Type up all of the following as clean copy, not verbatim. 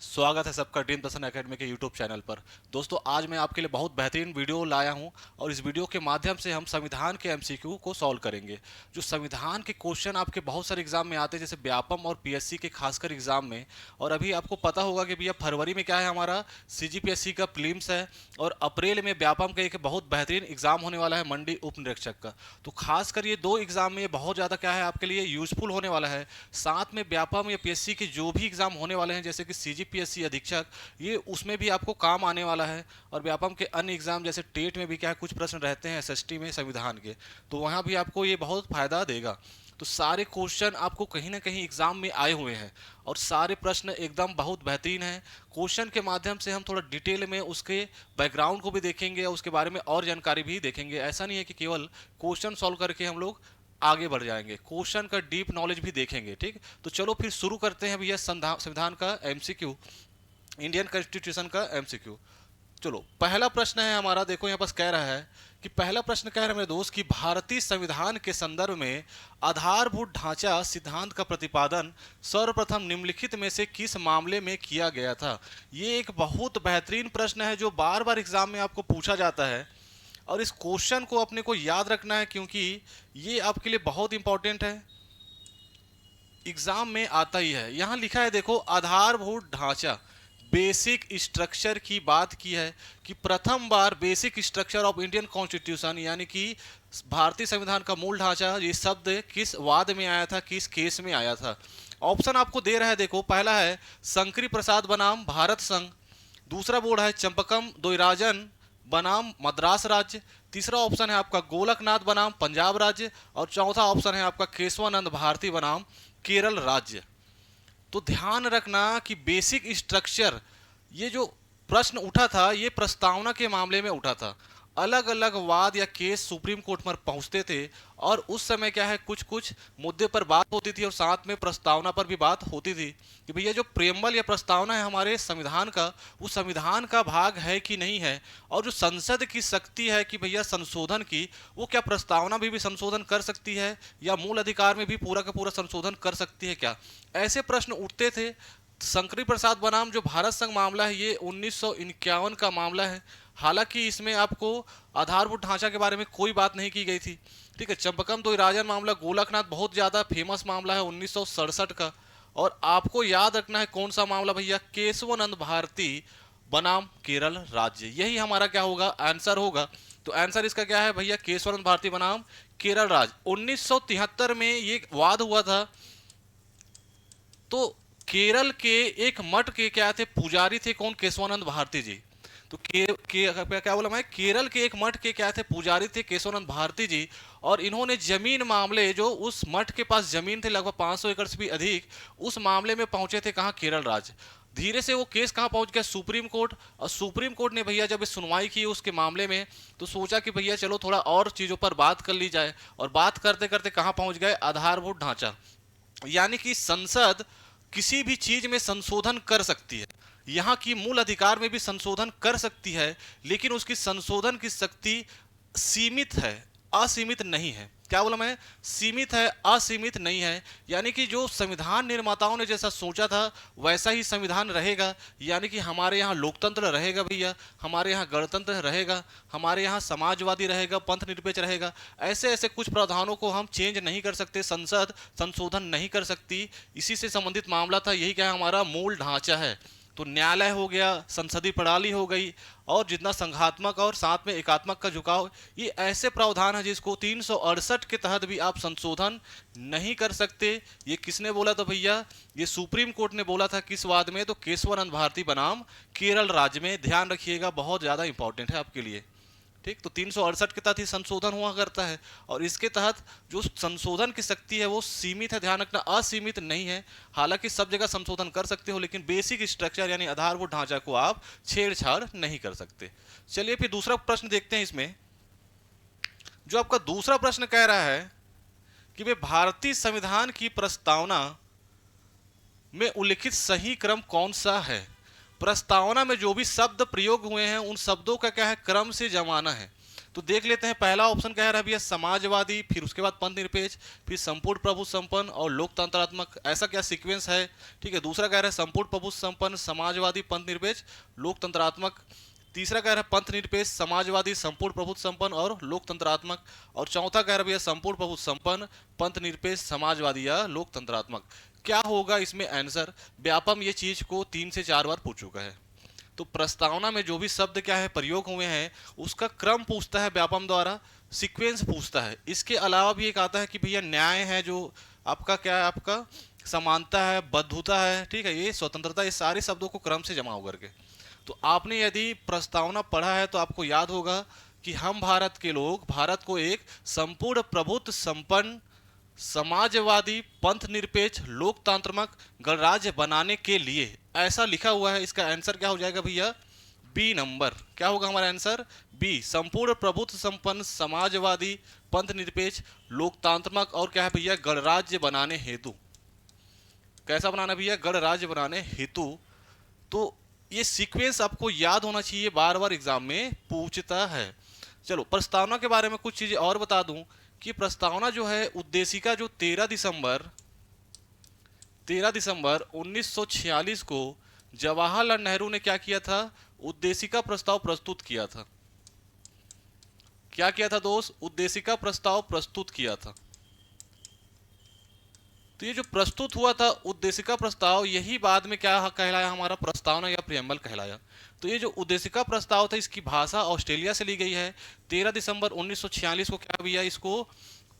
स्वागत है सबका ड्रीम दर्शन एकेडमी के यूट्यूब चैनल पर। दोस्तों, आज मैं आपके लिए बहुत बेहतरीन वीडियो लाया हूं और इस वीडियो के माध्यम से हम संविधान के एमसीक्यू को सॉल्व करेंगे। जो संविधान के क्वेश्चन आपके बहुत सारे एग्जाम में आते हैं, जैसे व्यापम और पीएससी के खासकर एग्जाम में। और अभी आपको पता होगा कि भैया फरवरी में क्या है, हमारा सीजीपीएससी का प्रीलिम्स है और अप्रैल में व्यापम का एक बहुत बेहतरीन एग्जाम होने वाला है, मंडी उप निरीक्षक का। तो खासकर ये दो एग्जाम में ये बहुत ज़्यादा क्या है आपके लिए यूजफुल होने वाला है। साथ में व्यापम या पीएससी के जो भी एग्जाम होने वाले हैं, जैसे कि सीजीपीएससी अधीक्षक, ये उसमें भी आपको काम आने वाला है। और व्यापम के अन्य एग्जाम जैसे टेट में भी क्या है, कुछ प्रश्न रहते हैं एसएसटी में संविधान के, तो वहाँ भी आपको ये बहुत फायदा देगा। तो सारे क्वेश्चन आपको कहीं ना कहीं एग्जाम में आए हुए हैं और सारे प्रश्न एकदम बहुत बेहतरीन हैं। क्वेश्चन के माध्यम से हम थोड़ा डिटेल में उसके बैकग्राउंड को भी देखेंगे और उसके बारे में और जानकारी भी देखेंगे। ऐसा नहीं है कि केवल क्वेश्चन सॉल्व करके हम लोग आगे बढ़ जाएंगे, क्वेश्चन का डीप नॉलेज भी देखेंगे। ठीक, तो चलो फिर शुरू करते हैं भैया संविधान का एमसीक्यू, इंडियन कॉन्स्टिट्यूशन का एमसीक्यू। चलो, पहला प्रश्न है हमारा, देखो यहाँ पास कह रहा है कि पहला प्रश्न कह रहा है मेरे दोस्त कि भारतीय संविधान के संदर्भ में आधारभूत ढांचा सिद्धांत का प्रतिपादन सर्वप्रथम निम्नलिखित में से किस मामले में किया गया था। ये एक बहुत बेहतरीन प्रश्न है जो बार बार एग्जाम में आपको पूछा जाता है और इस क्वेश्चन को अपने को याद रखना है, क्योंकि ये आपके लिए बहुत इंपॉर्टेंट है, एग्जाम में आता ही है। यहां लिखा है देखो, आधारभूत ढांचा, बेसिक स्ट्रक्चर की बात की है कि प्रथम बार basic structure of Indian constitution यानी कि भारतीय संविधान का मूल ढांचा, ये शब्द किस वाद में आया था, किस केस में आया था। ऑप्शन आपको दे रहा है, देखो पहला है शंकरी प्रसाद बनाम भारत संघ, दूसरा बोर्ड है चंपकम दोयराजन बनाम मद्रास राज्य, तीसरा ऑप्शन है आपका गोलकनाथ बनाम पंजाब राज्य और चौथा ऑप्शन है आपका केशवानंद भारती बनाम केरल राज्य। तो ध्यान रखना कि बेसिक स्ट्रक्चर, ये जो प्रश्न उठा था ये प्रस्तावना के मामले में उठा था। अलग अलग वाद या केस सुप्रीम कोर्ट पर पहुंचते थे और उस समय क्या है, कुछ कुछ मुद्दे पर बात होती थी और साथ में प्रस्तावना पर भी बात होती थी कि भैया जो प्रेमबल या प्रस्तावना है हमारे संविधान का, वो संविधान का भाग है कि नहीं है। और जो संसद की शक्ति है कि भैया संशोधन की, वो क्या प्रस्तावना भी संशोधन कर सकती है या मूल अधिकार में भी पूरा का पूरा संशोधन कर सकती है क्या। ऐसे प्रश्न उठते थे। शंकरी प्रसाद बनाम जो भारत संघ मामला है, ये 1951 का मामला है। हालांकि इसमें आपको आधारभूत ढांचा के बारे में कोई बात नहीं की गई थी। ठीक है, चंपकम तो राजन मामला, गोलकनाथ बहुत ज्यादा फेमस मामला है 1967 का। और आपको याद रखना है कौन सा मामला भैया, केशवानंद भारती बनाम केरल राज्य, यही हमारा क्या होगा, आंसर होगा। तो आंसर इसका क्या है भैया, केशवानंद भारती बनाम केरल राज्य। 1973 में ये वाद हुआ था। तो केरल के एक मठ के क्या थे, पुजारी थे, कौन, केशवानंद भारती जी। तो क्या बोला मैं, केरल के एक मठ के क्या थे, पुजारी थे केशवानंद भारती जी। और इन्होंने जमीन मामले, जो उस मठ के पास जमीन थे लगभग 500 एकड़ से भी अधिक, उस मामले में पहुंचे थे कहाँ, केरल राज्य। धीरे से वो केस कहाँ पहुंच गया, सुप्रीम कोर्ट। और सुप्रीम कोर्ट ने भैया जब सुनवाई की उसके मामले में, तो सोचा कि भैया चलो थोड़ा और चीजों पर बात कर ली जाए। और बात करते करते कहाँ पहुंच गए, आधारभूत ढांचा, यानी कि संसद किसी भी चीज में संशोधन कर सकती है, यहाँ की मूल अधिकार में भी संशोधन कर सकती है, लेकिन उसकी संशोधन की शक्ति सीमित है, असीमित नहीं है। क्या बोला मैं, सीमित है, असीमित नहीं है। यानी कि जो संविधान निर्माताओं ने जैसा सोचा था वैसा ही संविधान रहेगा। यानी कि हमारे यहाँ लोकतंत्र रहेगा भैया, हमारे यहाँ गणतंत्र रहेगा, हमारे यहाँ समाजवादी रहेगा, पंथ निरपेक्ष रहेगा। ऐसे ऐसे कुछ प्रावधानों को हम चेंज नहीं कर सकते, संसद संशोधन नहीं कर सकती। इसी से संबंधित मामला था, यही क्या हमारा मूल ढांचा है। तो न्यायालय हो गया, संसदीय प्रणाली हो गई, और जितना संघात्मक और साथ में एकात्मक का झुकाव, ये ऐसे प्रावधान है जिसको 368 के तहत भी आप संशोधन नहीं कर सकते। ये किसने बोला था भैया, ये सुप्रीम कोर्ट ने बोला था। किस वाद में, तो केशवानंद भारती बनाम केरल राज्य में। ध्यान रखिएगा, बहुत ज्यादा इंपॉर्टेंट है आपके लिए। ठीक, तो 368 के तहत ही संशोधन हुआ करता है और इसके तहत जो संशोधन की शक्ति है वो सीमित है, ध्यान रखना, असीमित नहीं है। हालांकि सब जगह संशोधन कर सकते हो, लेकिन बेसिक स्ट्रक्चर यानी आधारभूत ढांचा को आप छेड़छाड़ नहीं कर सकते। चलिए फिर दूसरा प्रश्न देखते हैं। इसमें जो आपका दूसरा प्रश्न कह रहा है कि वे भारतीय संविधान की प्रस्तावना में उल्लिखित सही क्रम कौन सा है। प्रस्तावना में जो भी शब्द प्रयोग हुए हैं उन शब्दों का क्या है, क्रम से जमाना है। तो देख लेते हैं, पहला ऑप्शन कह रहा है भैया समाजवादी, फिर उसके बाद पंथ निरपेक्ष, फिर संपूर्ण प्रभु संपन्न और लोकतंत्रात्मक, ऐसा क्या सीक्वेंस है। ठीक है, दूसरा कह रहा है संपूर्ण प्रभु संपन्न, समाजवादी, पंथ निरपेक्ष, लोकतंत्रात्मक, तीसरा कह रहा है पंथ निरपेक्ष, समाजवादी, संपूर्ण प्रभु संपन्न और लोकतंत्रात्मक, और चौथा कह रहा है भैया संपूर्ण प्रभु संपन्न, पंथ निरपेक्ष, समाजवादी या लोकतंत्रात्मक। क्या होगा इसमें आंसर। व्यापम ये चीज को 3 से 4 बार पूछ चुका है। तो प्रस्तावना में जो भी शब्द क्या है प्रयोग हुए हैं उसका क्रम पूछता है व्यापम द्वारा, सीक्वेंस पूछता है। इसके अलावा भी एक आता है कि भैया न्याय है, जो आपका क्या है, आपका समानता है, बद्धता है, ठीक है, ये स्वतंत्रता, ये सारे शब्दों को क्रम से जमा होकर के। तो आपने यदि प्रस्तावना पढ़ा है तो आपको याद होगा कि हम भारत के लोग भारत को एक संपूर्ण प्रभुत्व संपन्न, समाजवादी, पंथ निरपेक्ष, लोकतांत्रिक गणराज्य बनाने के लिए, ऐसा लिखा हुआ है। इसका आंसर क्या हो जाएगा भैया, बी नंबर। क्या होगा हमारा आंसर, बी, संपूर्ण प्रभुत्व संपन्न, समाजवादी, पंथ निरपेक्ष, लोकतांत्रिक और क्या है भैया गणराज्य बनाने हेतु। कैसा बनाना भैया, गणराज्य बनाने हेतु। तो ये सीक्वेंस आपको याद होना चाहिए, बार बार एग्जाम में पूछता है। चलो प्रस्तावना के बारे में कुछ चीजें और बता दूं कि प्रस्तावना जो है उद्देशिका जो 13 दिसंबर 1946 को जवाहरलाल नेहरू ने क्या किया था, उद्देशिका प्रस्ताव प्रस्तुत किया था। क्या किया था दोस्त, उद्देशिका प्रस्ताव प्रस्तुत किया था। तो ये जो प्रस्तुत हुआ था उद्देशिका प्रस्ताव, यही बाद में क्या कहलाया, हमारा प्रस्तावना या प्रियम्बल कहलाया। तो ये जो उद्देशिका प्रस्ताव था इसकी भाषा ऑस्ट्रेलिया से ली गई है। 13 दिसंबर 1946 को क्या भैया इसको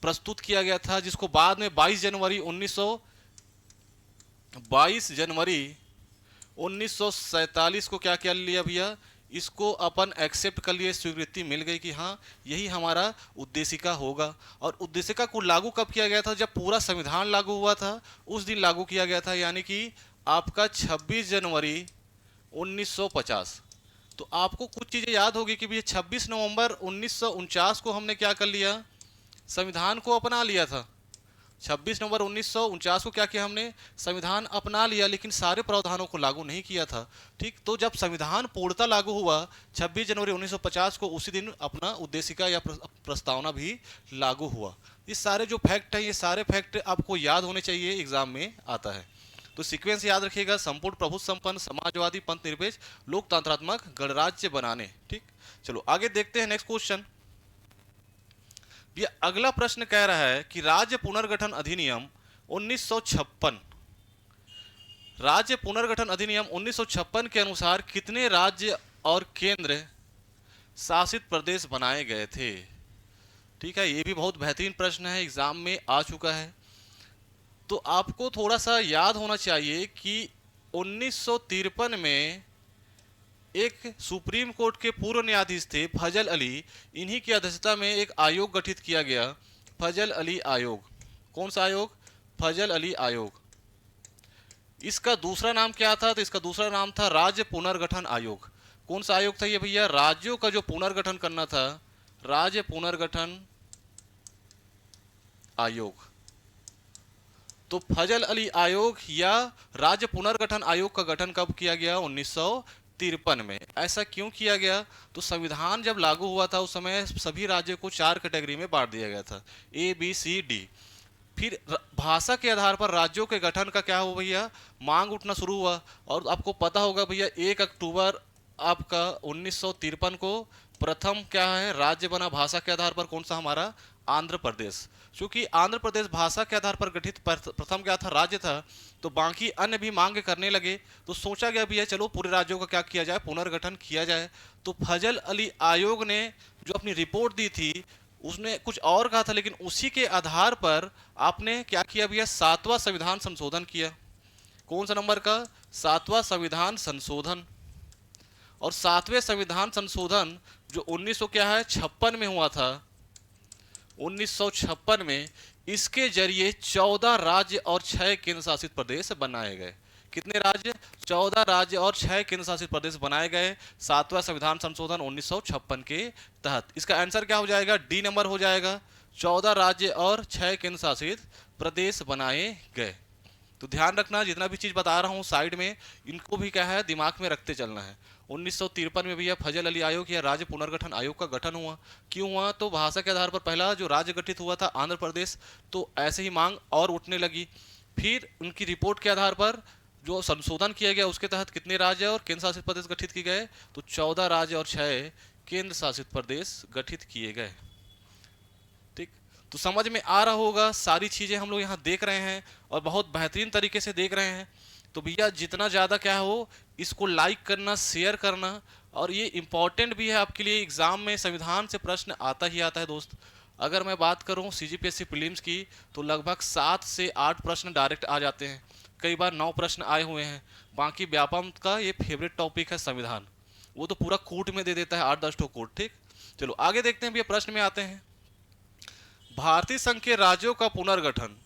प्रस्तुत किया गया था, जिसको बाद में 22 जनवरी 1947 को क्या किया लिया भैया, इसको अपन एक्सेप्ट कर लिए, स्वीकृति मिल गई कि हाँ यही हमारा उद्देशिका होगा। और उद्देशिका को लागू कब किया गया था, जब पूरा संविधान लागू हुआ था उस दिन लागू किया गया था, यानी कि आपका 26 जनवरी 1950। तो आपको कुछ चीज़ें याद होगी कि भैया 26 नवंबर 1949 को हमने क्या कर लिया, संविधान को अपना लिया था। 26 नवंबर 1949 को क्या किया हमने, संविधान अपना लिया, लेकिन सारे प्रावधानों को लागू नहीं किया था। ठीक, तो जब संविधान पूर्णतः लागू हुआ 26 जनवरी 1950 को, उसी दिन अपना उद्देशिका या प्रस्तावना भी लागू हुआ। ये सारे जो फैक्ट हैं, ये सारे फैक्ट आपको याद होने चाहिए, एग्जाम में आता है। तो सीक्वेंस याद रखिएगा, संपूर्ण प्रभुत्व संपन्न, समाजवादी, पंथ निरपेक्ष, लोकतांत्रात्मक गणराज्य बनाने। ठीक, चलो आगे देखते हैं नेक्स्ट क्वेश्चन। ये अगला प्रश्न कह रहा है कि राज्य पुनर्गठन अधिनियम 1956, राज्य पुनर्गठन अधिनियम 1956 के अनुसार कितने राज्य और केंद्र शासित प्रदेश बनाए गए थे। ठीक है, ये भी बहुत बेहतरीन प्रश्न है, एग्जाम में आ चुका है। तो आपको थोड़ा सा याद होना चाहिए कि 1953 में एक सुप्रीम कोर्ट के पूर्व न्यायाधीश थे फजल अली, इन्हीं की अध्यक्षता में एक आयोग गठित किया गया, फजल अली आयोग। कौन सा आयोग, फजल अली आयोग। इसका दूसरा नाम क्या था, तो इसका दूसरा नाम था राज्य पुनर्गठन आयोग। कौन सा आयोग था ये भैया, राज्यों का जो पुनर्गठन करना था, राज्य पुनर्गठन आयोग। तो फजल अली आयोग या राज्य पुनर्गठन आयोग का गठन कब किया गया, 1953 में। ऐसा क्यों किया गया, तो संविधान जब लागू हुआ था उस समय सभी राज्यों को 4 कैटेगरी में बांट दिया गया था, A, B, C, D। फिर भाषा के आधार पर राज्यों के गठन का क्या हुआ भैया, मांग उठना शुरू हुआ। और आपको पता होगा भैया 1 अक्टूबर आपका 1953 को प्रथम क्या है राज्य बना भाषा के आधार पर, कौन सा हमारा, आंध्र प्रदेश। क्योंकि आंध्र प्रदेश भाषा के आधार पर गठित प्रथम क्या था, राज्य था, तो बाकी अन्य भी मांग करने लगे। तो सोचा गया भैया चलो पूरे राज्यों का क्या किया जाए, पुनर्गठन किया जाए। तो फजल अली आयोग ने जो अपनी रिपोर्ट दी थी उसने कुछ और कहा था, लेकिन उसी के आधार पर आपने क्या किया भैया, 7वां संविधान संशोधन किया। कौन सा नंबर का, 7वां संविधान संशोधन। और 7वें संविधान संशोधन जो 1956 में हुआ था, 1956 में, इसके जरिए 14 राज्य और 6 केंद्र शासित प्रदेश बनाए गए। कितने राज्य, 14 राज्य और 6 केंद्र शासित प्रदेश बनाए गए 7वां संविधान संशोधन 1956 के तहत। इसका आंसर क्या हो जाएगा, डी नंबर हो जाएगा, 14 राज्य और 6 केंद्र शासित प्रदेश बनाए गए। तो ध्यान रखना, जितना भी चीज बता रहा हूँ साइड में इनको भी क्या है दिमाग में रखते चलना है। 1953 में भैया फजल अली आयोग या राज्य पुनर्गठन आयोग का गठन हुआ। क्यों हुआ? तो भाषा के आधार पर पहला जो राज्य गठित हुआ था आंध्र प्रदेश, तो ऐसे ही मांग और उठने लगी। फिर उनकी रिपोर्ट के आधार पर जो संशोधन किया गया उसके तहत कितने राज्य और केंद्र शासित प्रदेश गठित किए गए? तो 14 राज्य और 6 केंद्र शासित प्रदेश गठित किए गए। ठीक, तो समझ में आ रहा होगा, सारी चीजें हम लोग यहाँ देख रहे हैं और बहुत बेहतरीन तरीके से देख रहे हैं। तो भैया जितना ज़्यादा क्या हो इसको लाइक करना, शेयर करना, और ये इंपॉर्टेंट भी है आपके लिए, एग्जाम में संविधान से प्रश्न आता ही आता है दोस्त। अगर मैं बात करूं सीजीपीएससी प्रीलिम्स की तो लगभग 7 से 8 प्रश्न डायरेक्ट आ जाते हैं, कई बार 9 प्रश्न आए हुए हैं। बाकी व्यापम का ये फेवरेट टॉपिक है संविधान, वो तो पूरा कूट में दे देता है 8-10 ठो कोट। ठीक, चलो आगे देखते हैं भैया, प्रश्न में आते हैं। भारतीय संघ के राज्यों का पुनर्गठन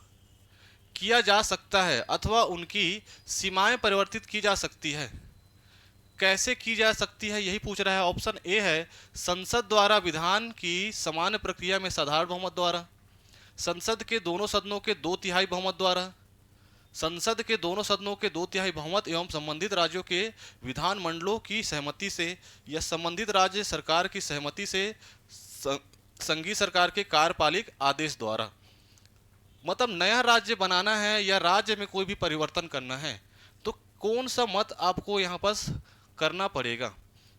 किया जा सकता है अथवा उनकी सीमाएं परिवर्तित की जा सकती है। कैसे की जा सकती है यही पूछ रहा है। ऑप्शन ए है संसद द्वारा, विधान की सामान्य प्रक्रिया में साधारण बहुमत द्वारा, संसद के दोनों सदनों के 2/3 बहुमत द्वारा, संसद के दोनों सदनों के 2/3 बहुमत एवं संबंधित राज्यों के विधान मंडलों की सहमति से, या संबंधित राज्य सरकार की सहमति से संघीय सरकार के कार्यपालिक आदेश द्वारा। मतलब नया राज्य बनाना है या राज्य में कोई भी परिवर्तन करना है तो कौन सा मत आपको यहाँ पर करना पड़ेगा,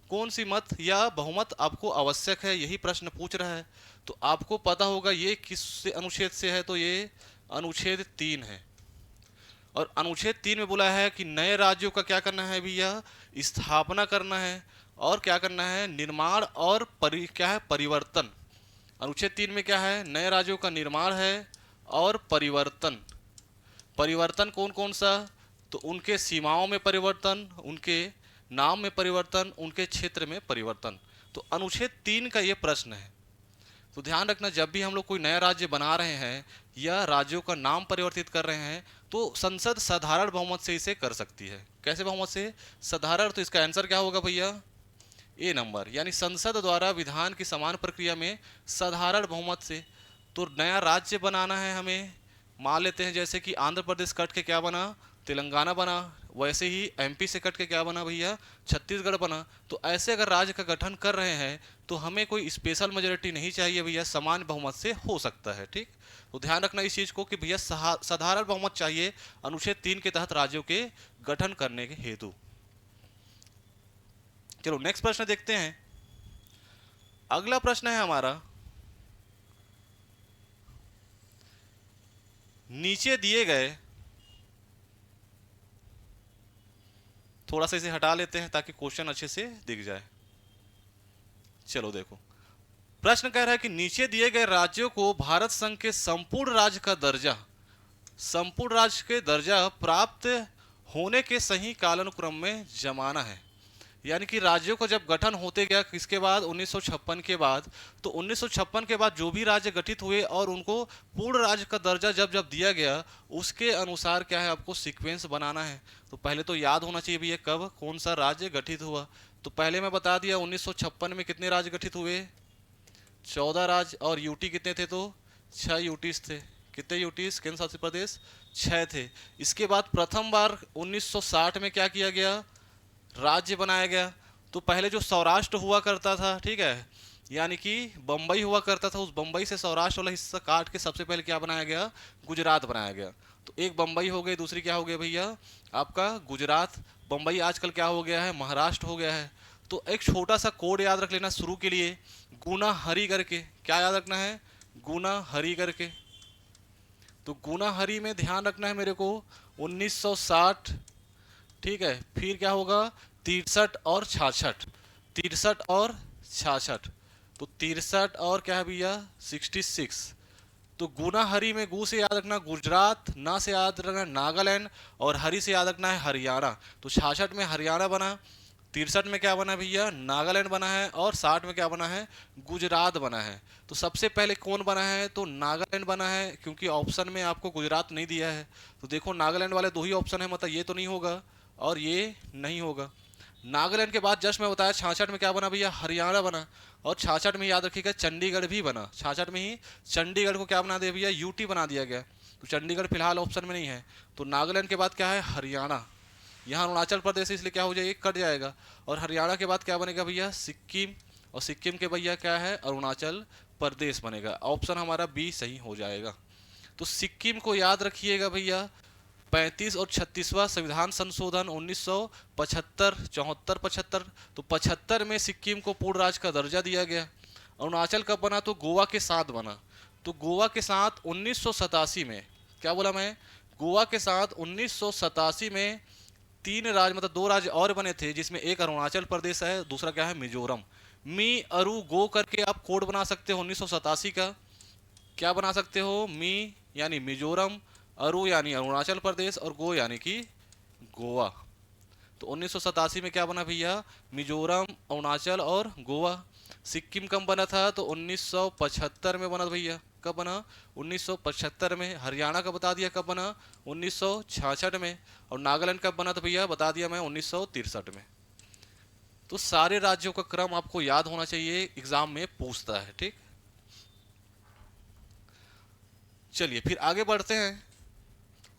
कौन सी मत या बहुमत आपको आवश्यक है, यही प्रश्न पूछ रहा है। तो आपको पता होगा ये किस अनुच्छेद से है, तो ये अनुच्छेद 3 है। और अनुच्छेद 3 में बोला है कि नए राज्यों का क्या करना है भैया, स्थापना करना है, और क्या करना है, निर्माण और क्या है, परिवर्तन। अनुच्छेद 3 में क्या है, नए राज्यों का निर्माण है और परिवर्तन। परिवर्तन कौन कौन सा? तो उनके सीमाओं में परिवर्तन, उनके नाम में परिवर्तन, उनके क्षेत्र में परिवर्तन। तो अनुच्छेद 3 का ये प्रश्न है। तो ध्यान रखना, जब भी हम लोग कोई नया राज्य बना रहे हैं या राज्यों का नाम परिवर्तित कर रहे हैं तो संसद साधारण बहुमत से इसे कर सकती है। कैसे बहुमत से? साधारण। तो इसका आंसर क्या होगा भैया? ए नंबर, यानी संसद द्वारा विधान की समान प्रक्रिया में साधारण बहुमत से। तो नया राज्य बनाना है हमें, मान लेते हैं जैसे कि आंध्र प्रदेश कट के क्या बना, तेलंगाना बना, वैसे ही एमपी से कट के क्या बना भैया, छत्तीसगढ़ बना। तो ऐसे अगर राज्य का गठन कर रहे हैं तो हमें कोई स्पेशल मेजोरिटी नहीं चाहिए भैया, समान बहुमत से हो सकता है। ठीक, तो ध्यान रखना इस चीज़ को कि भैया साधारण बहुमत चाहिए अनुच्छेद 3 के तहत राज्यों के गठन करने के हेतु। चलो नेक्स्ट प्रश्न देखते हैं। अगला प्रश्न है हमारा, नीचे दिए गए, थोड़ा सा इसे हटा लेते हैं ताकि क्वेश्चन अच्छे से दिख जाए। चलो देखो, प्रश्न कह रहा है कि नीचे दिए गए राज्यों को भारत संघ के संपूर्ण राज्य का दर्जा, संपूर्ण राज्य के दर्जा प्राप्त होने के सही कालानुक्रम में जमाना है। यानी कि राज्यों को जब गठन होते गया किसके बाद, 1956 के बाद, तो 1956 के बाद जो भी राज्य गठित हुए और उनको पूर्ण राज्य का दर्जा जब जब दिया गया उसके अनुसार क्या है आपको सीक्वेंस बनाना है। तो पहले तो याद होना चाहिए भैया कब कौन सा राज्य गठित हुआ। तो पहले मैं बता दिया 1956 में कितने राज्य गठित हुए, 14 राज्य, और यूटी कितने थे, तो 6 यूटीज थे। कितने यूटीज केंद्र शासित प्रदेश, 6 थे। इसके बाद प्रथम बार 1960 में क्या किया गया, राज्य बनाया गया। तो पहले जो सौराष्ट्र हुआ करता था, ठीक है, यानी कि बम्बई हुआ करता था, उस बम्बई से सौराष्ट्र वाला हिस्सा काट के सबसे पहले क्या बनाया गया, गुजरात बनाया गया। तो एक बम्बई हो गई, दूसरी क्या हो गई भैया आपका गुजरात। बम्बई आजकल क्या हो गया है, महाराष्ट्र हो गया है। तो एक छोटा सा कोड याद रख लेना शुरू के लिए, गुना हरी करके। क्या याद रखना है, गुना हरी करके। तो गुना हरी में ध्यान रखना है मेरे को 1960, ठीक है। फिर क्या होगा 63 और 66, 63 और 66, तो 63 और क्या है भैया 66। तो गुना हरी में गु से याद रखना गुजरात, ना से याद रखना नागालैंड, और हरी से याद रखना है हरियाणा। तो 66 में हरियाणा बना, 63 में क्या बना भैया नागालैंड बना है, और 60 में क्या बना है गुजरात बना है। तो सबसे पहले कौन बना है, तो नागालैंड बना है, क्योंकि ऑप्शन में आपको गुजरात नहीं दिया है। तो देखो नागालैंड वाले 2 ही ऑप्शन है, मतलब ये तो नहीं होगा और ये नहीं होगा। नागालैंड के बाद जस्ट मैं बताया 66 में क्या बना भैया हरियाणा बना, और 66 में याद रखिएगा चंडीगढ़ भी बना। 66 में ही चंडीगढ़ को क्या बना दिया भैया यूटी बना दिया गया। तो चंडीगढ़ फिलहाल ऑप्शन में नहीं है। तो नागालैंड के बाद क्या है, हरियाणा। यहाँ अरुणाचल प्रदेश इसलिए क्या हो जाएगा, कट जाएगा। और हरियाणा के बाद क्या बनेगा भैया, सिक्किम। और सिक्किम के भैया क्या है, अरुणाचल प्रदेश बनेगा। ऑप्शन हमारा बी सही हो जाएगा। तो सिक्किम को याद रखिएगा भैया, 35 और 36वां संविधान संशोधन 1975, 74, 75। तो 75 में सिक्किम को पूर्ण राज्य का दर्जा दिया गया। अरुणाचल कब बना, तो गोवा के साथ बना। तो गोवा के साथ 1987 में, क्या बोला मैं, गोवा के साथ 1987 में 3 राज्य मतलब 2 राज्य और बने थे, जिसमें एक अरुणाचल प्रदेश है, दूसरा क्या है, मिजोरम। मी अरु गो करके आप कोड बना सकते हो 1987 का। क्या बना सकते हो, मी यानी मिजोरम, अरु यानी अरुणाचल प्रदेश, और गो यानी कि गोवा। तो 1987 में क्या बना भैया, मिजोरम, अरुणाचल और गोवा। सिक्किम कब बना था, तो 1975 में बना भैया। कब बना, 1975 में। हरियाणा का बता दिया कब बना, 1966 में। और नागालैंड कब बना, तो भैया बता दिया मैं 1963 में। तो सारे राज्यों का क्रम आपको याद होना चाहिए, एग्जाम में पूछता है, ठीक। चलिए फिर आगे बढ़ते हैं,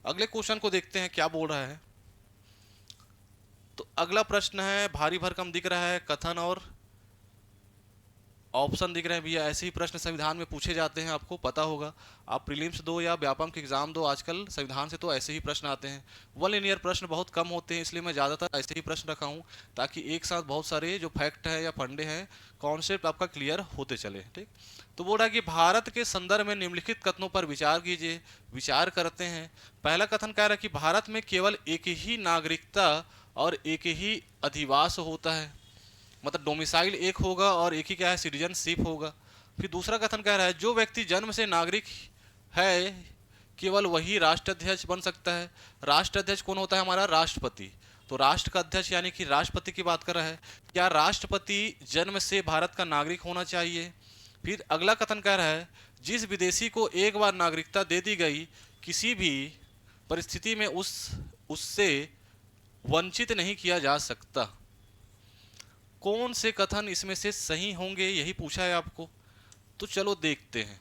अगले क्वेश्चन को देखते हैं क्या बोल रहा है। तो अगला प्रश्न है, भारी भरकम दिख रहा है, कथन और ऑप्शन दिख रहे हैं भैया। ऐसे ही प्रश्न संविधान में पूछे जाते हैं, आपको पता होगा। आप प्रीलिम्स दो या व्यापम के एग्जाम दो, आजकल संविधान से तो ऐसे ही प्रश्न आते हैं। वन लिनियर प्रश्न बहुत कम होते हैं, इसलिए मैं ज़्यादातर ऐसे ही प्रश्न रखा हूँ, ताकि एक साथ बहुत सारे जो फैक्ट है या फंडे हैं, कॉन्सेप्ट आपका क्लियर होते चले, ठीक। तो बोल रहा है कि भारत के संदर्भ में निम्नलिखित कथनों पर विचार कीजिए। विचार करते हैं। पहला कथन कह रहा है कि भारत में केवल एक ही नागरिकता और एक ही अधिवास होता है, मतलब डोमिसाइल एक होगा और एक ही क्या है, सिटीजनशिप होगा। फिर दूसरा कथन कह रहा है, जो व्यक्ति जन्म से नागरिक है केवल वही राष्ट्राध्यक्ष बन सकता है। राष्ट्राध्यक्ष कौन होता है, हमारा राष्ट्रपति। तो राष्ट्र का अध्यक्ष यानी कि राष्ट्रपति की बात कर रहा है। क्या राष्ट्रपति जन्म से भारत का नागरिक होना चाहिए। फिर अगला कथन कह रहा है, जिस विदेशी को एक बार नागरिकता दे दी गई, किसी भी परिस्थिति में उससे वंचित नहीं किया जा सकता। कौन से कथन इसमें से सही होंगे, यही पूछा है आपको। तो चलो देखते हैं।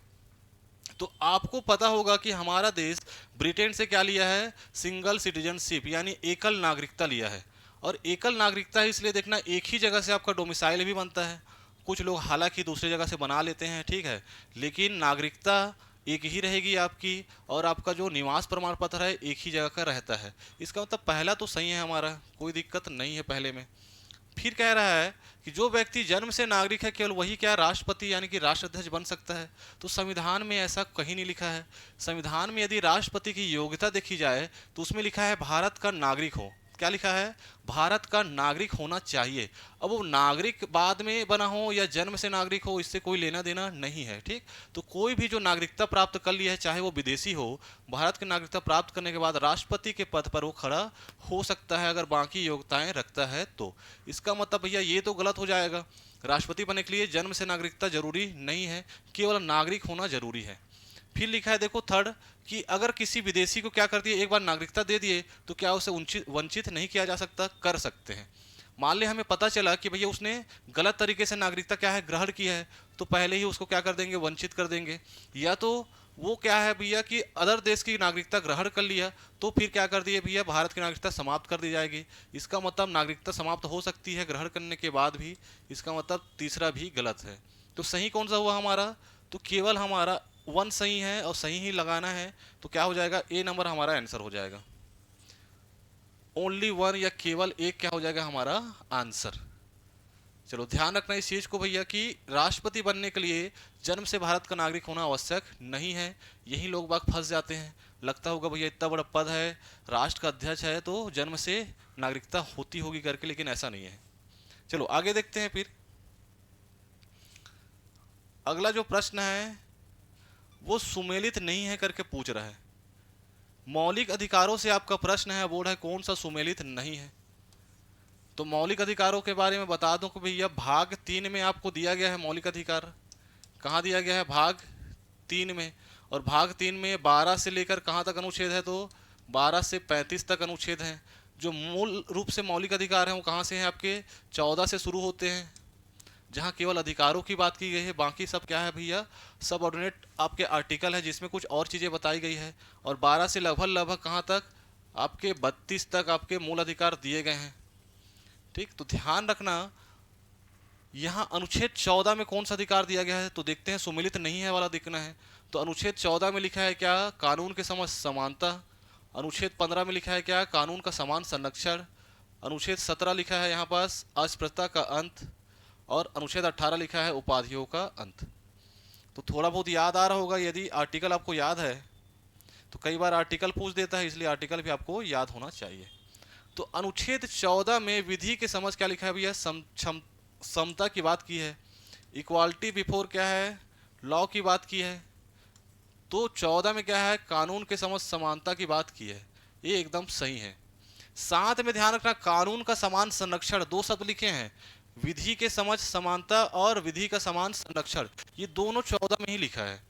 तो आपको पता होगा कि हमारा देश ब्रिटेन से क्या लिया है, सिंगल सिटीजनशिप यानी एकल नागरिकता लिया है। और एकल नागरिकता इसलिए देखना, एक ही जगह से आपका डोमिसाइल भी बनता है। कुछ लोग हालांकि दूसरी जगह से बना लेते हैं, ठीक है, लेकिन नागरिकता एक ही रहेगी आपकी, और आपका जो निवास प्रमाण पत्र है एक ही जगह का रहता है। इसका मतलब पहला तो सही है हमारा, कोई दिक्कत नहीं है पहले में। फिर कह रहा है कि जो व्यक्ति जन्म से नागरिक है केवल वही क्या, राष्ट्रपति यानी कि राष्ट्राध्यक्ष बन सकता है। तो संविधान में ऐसा कहीं नहीं लिखा है। संविधान में यदि राष्ट्रपति की योग्यता देखी जाए तो उसमें लिखा है भारत का नागरिक हो। क्या लिखा है, भारत का नागरिक होना चाहिए। अब वो नागरिक बाद में बना हो या जन्म से नागरिक हो, इससे कोई लेना देना नहीं है, ठीक। तो कोई भी जो नागरिकता प्राप्त कर लिया है, चाहे वो विदेशी हो, भारत की नागरिकता प्राप्त करने के बाद राष्ट्रपति के पद पर वो खड़ा हो सकता है, अगर बाकी योग्यताएं रखता है तो। इसका मतलब भैया ये तो गलत हो जाएगा। राष्ट्रपति बनने के लिए जन्म से नागरिकता जरूरी नहीं है, केवल नागरिक होना जरूरी है। फिर लिखा है देखो थर्ड, कि अगर किसी विदेशी को क्या कर दिए, एक बार नागरिकता दे दिए, तो क्या उसे वंचित नहीं किया जा सकता, कर सकते हैं। मान ले हमें पता चला कि भैया उसने गलत तरीके से नागरिकता क्या है, ग्रहण की है, तो पहले ही उसको क्या कर देंगे, वंचित कर देंगे। या तो वो क्या है भैया कि अदर देश की नागरिकता ग्रहण कर लिया, तो फिर क्या कर दिए भैया, भारत की नागरिकता समाप्त कर दी जाएगी। इसका मतलब नागरिकता समाप्त हो सकती है ग्रहण करने के बाद भी। इसका मतलब तीसरा भी गलत है। तो सही कौन सा हुआ हमारा, तो केवल हमारा वन सही है, और सही ही लगाना है। तो क्या हो जाएगा, ए नंबर हमारा आंसर हो जाएगा। ओनली वन या केवल एक क्या हो जाएगा हमारा आंसर। चलो ध्यान रखना इस चीज को भैया, कि राष्ट्रपति बनने के लिए जन्म से भारत का नागरिक होना आवश्यक नहीं है। यही लोग बाग फंस जाते हैं, लगता होगा भैया इतना बड़ा पद है, राष्ट्र का अध्यक्ष है, तो जन्म से नागरिकता होती होगी करके, लेकिन ऐसा नहीं है। चलो आगे देखते हैं। फिर अगला जो प्रश्न है वो सुमेलित नहीं है करके पूछ रहा है। मौलिक अधिकारों से आपका प्रश्न है, बोर्ड है कौन सा सुमेलित नहीं है। तो मौलिक अधिकारों के बारे में बता दूं कि भैया भाग 3 में आपको दिया गया है मौलिक अधिकार। कहाँ दिया गया है, भाग 3 में। और भाग 3 में 12 से लेकर कहाँ तक अनुच्छेद है, तो 12 से 35 तक अनुच्छेद हैं। जो मूल रूप से मौलिक अधिकार हैं वो कहाँ से हैं, आपके 14 से शुरू होते हैं। जहां केवल अधिकारों की बात की गई है, बाकी सब क्या है भैया, सब ऑर्डिनेट आपके आर्टिकल है जिसमें कुछ और चीज़ें बताई गई है। और 12 से लगभग लगभग कहाँ तक, आपके 32 तक आपके मूल अधिकार दिए गए हैं। ठीक, तो ध्यान रखना यहाँ अनुच्छेद 14 में कौन सा अधिकार दिया गया है, तो देखते हैं, सुमिलित नहीं है वाला दिखना है। तो अनुच्छेद 14 में लिखा है क्या, कानून के समक्ष समानता। अनुच्छेद 15 में लिखा है क्या, कानून का समान संरक्षण। अनुच्छेद 17 लिखा है यहाँ पास अस्पृश्यता का अंत। और अनुच्छेद 18 लिखा है उपाधियों का अंत। तो थोड़ा बहुत याद आ रहा होगा, यदि आर्टिकल आपको याद है तो कई बार आर्टिकल पूछ देता है, इसलिए आर्टिकल भी आपको याद होना चाहिए। तो अनुच्छेद 14 में विधि के समझ क्या लिखा है भैया, समता की बात की है। इक्वालिटी बिफोर क्या है, लॉ की बात की है। तो 14 में क्या है, कानून के समझ समानता की बात की है, ये एकदम सही है। साथ में ध्यान रखना, कानून का समान संरक्षण, दो शब्द लिखे हैं, विधि के समझ समानता और विधि का समान संरक्षण, ये दोनों 14 में ही लिखा है।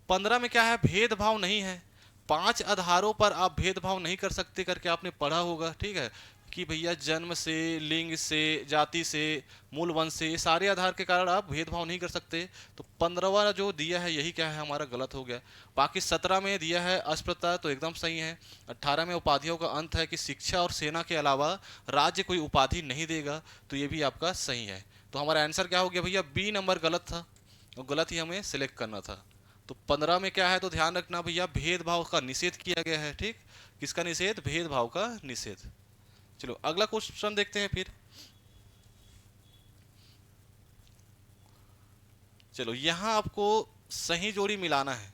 15 में क्या है, भेदभाव नहीं है। 5 आधारों पर आप भेदभाव नहीं कर सकते करके आपने पढ़ा होगा, ठीक है, कि भैया जन्म से, लिंग से, जाति से, मूल वंश से, ये सारे आधार के कारण आप भेदभाव नहीं कर सकते। तो 15वां जो दिया है यही क्या है हमारा गलत हो गया। बाकी 17 में दिया है अस्पृश्यता, तो एकदम सही है। 18 में उपाधियों का अंत है कि शिक्षा और सेना के अलावा राज्य कोई उपाधि नहीं देगा, तो ये भी आपका सही है। तो हमारा आंसर क्या हो गया भैया, बी नंबर गलत था, और गलत ही हमें सिलेक्ट करना था। तो 15 में क्या है, तो ध्यान रखना भैया, भेदभाव का निषेध किया गया है। ठीक, किसका निषेध, भेदभाव का निषेध। चलो अगला क्वेश्चन देखते हैं फिर। चलो यहाँ आपको सही जोड़ी मिलाना है,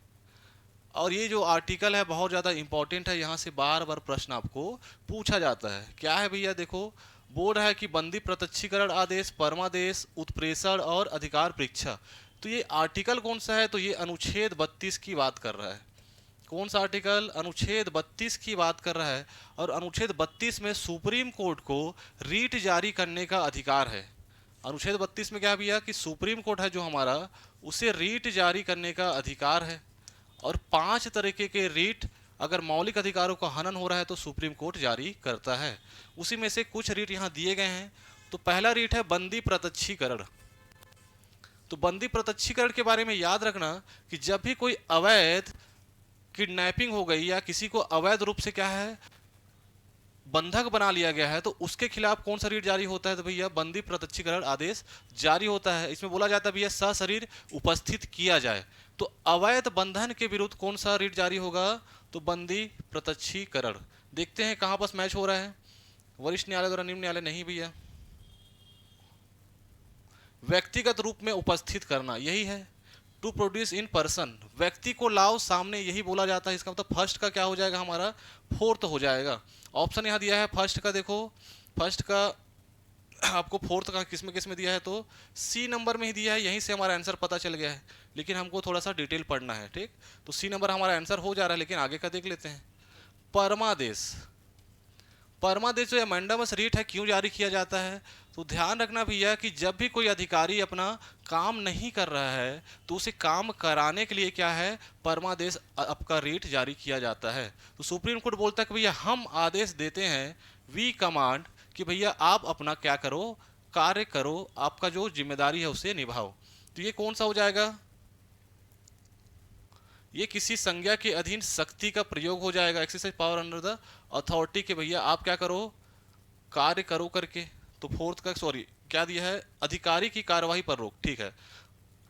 और ये जो आर्टिकल है बहुत ज़्यादा इंपॉर्टेंट है, यहाँ से बार बार प्रश्न आपको पूछा जाता है। क्या है भैया, देखो बोर्ड है कि बंदी प्रत्यक्षीकरण आदेश, परमादेश, उत्प्रेषण और अधिकार परीक्षा। तो ये आर्टिकल कौन सा है, तो ये अनुच्छेद 32 की बात कर रहा है। कौन सा आर्टिकल, अनुच्छेद 32 की बात कर रहा है। और अनुच्छेद 32 में सुप्रीम कोर्ट को रीट जारी करने का अधिकार है। अनुच्छेद 32 में क्या भैया, कि सुप्रीम कोर्ट है जो हमारा, उसे रीट जारी करने का अधिकार है। और 5 तरीके के रीट, अगर मौलिक अधिकारों का हनन हो रहा है तो सुप्रीम कोर्ट जारी करता है। उसी में से कुछ रीट यहाँ दिए गए हैं। तो पहला रीट है बंदी प्रत्यक्षीकरण। तो बंदी प्रत्यक्षीकरण के बारे में याद रखना कि जब भी कोई अवैध किडनैपिंग हो गई या किसी को अवैध रूप से क्या है, बंधक बना लिया गया है, तो उसके खिलाफ कौन सा रीट जारी होता है, तो भैया बंदी प्रत्यक्षीकरण आदेश जारी होता है। इसमें बोला जाता है भैया सशरीर उपस्थित किया जाए। तो अवैध बंधन के विरुद्ध कौन सा रीट जारी होगा, तो बंदी प्रत्यक्षीकरण। देखते हैं कहां पर मैच हो रहा है, वरिष्ठ न्यायालय द्वारा निम्न न्यायालय नहीं भैया, व्यक्तिगत रूप में उपस्थित करना, यही है टू प्रोड्यूस इन पर्सन, व्यक्ति को लाओ सामने, यही बोला जाता है। इसका मतलब फर्स्ट का क्या हो जाएगा हमारा, फोर्थ हो जाएगा। ऑप्शन यहाँ दिया है फर्स्ट का, देखो फर्स्ट का आपको फोर्थ का किस में दिया है, तो सी नंबर में ही दिया है, यहीं से हमारा आंसर पता चल गया है। लेकिन हमको थोड़ा सा डिटेल पढ़ना है, ठीक। तो सी नंबर हमारा आंसर हो जा रहा है, लेकिन आगे का देख लेते हैं। परमादेश, परमादेश जो मैंडामस रीट है क्यों जारी किया जाता है, तो ध्यान रखना भैया कि जब भी कोई अधिकारी अपना काम नहीं कर रहा है तो उसे काम कराने के लिए क्या है, परमादेश आपका रीट जारी किया जाता है। तो सुप्रीम कोर्ट बोलता है कि भैया हम आदेश देते हैं, वी कमांड, कि भैया आप अपना क्या करो, कार्य करो, आपका जो जिम्मेदारी है उसे निभाओ। तो ये कौन सा हो जाएगा, ये किसी संज्ञा के अधीन शक्ति का प्रयोग हो जाएगा, exercise power under the authority, के भैया आप क्या करो, कार्य करो करके। तो फोर्थ का सॉरी क्या दिया है, अधिकारी की कार्यवाही पर रोक, ठीक है।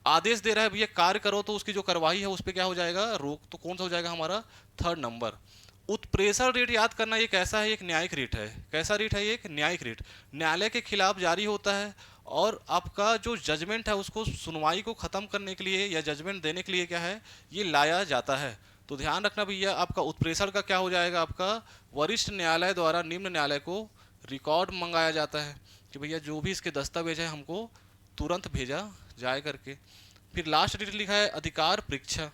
आदेश दे रहा है भैया कार्य करो, तो उसकी जो कार्यवाही है उस पर क्या हो जाएगा, रोक। तो कौन सा हो जाएगा हमारा, थर्ड नंबर। उत्प्रेषण रीट याद करना, ये कैसा है, एक न्यायिक रीट है। कैसा रीट है, ये एक न्यायिक रीट, न्यायालय के खिलाफ जारी होता है। और आपका जो जजमेंट है उसको, सुनवाई को खत्म करने के लिए या जजमेंट देने के लिए क्या है, ये लाया जाता है। तो ध्यान रखना भैया, आपका उत्प्रेषण का क्या हो जाएगा, आपका वरिष्ठ न्यायालय द्वारा निम्न न्यायालय को रिकॉर्ड मंगाया जाता है कि भैया जो भी इसके दस्तावेज है हमको तुरंत भेजा जाए करके। फिर लास्ट रीट लिखा है अधिकार परीक्षा।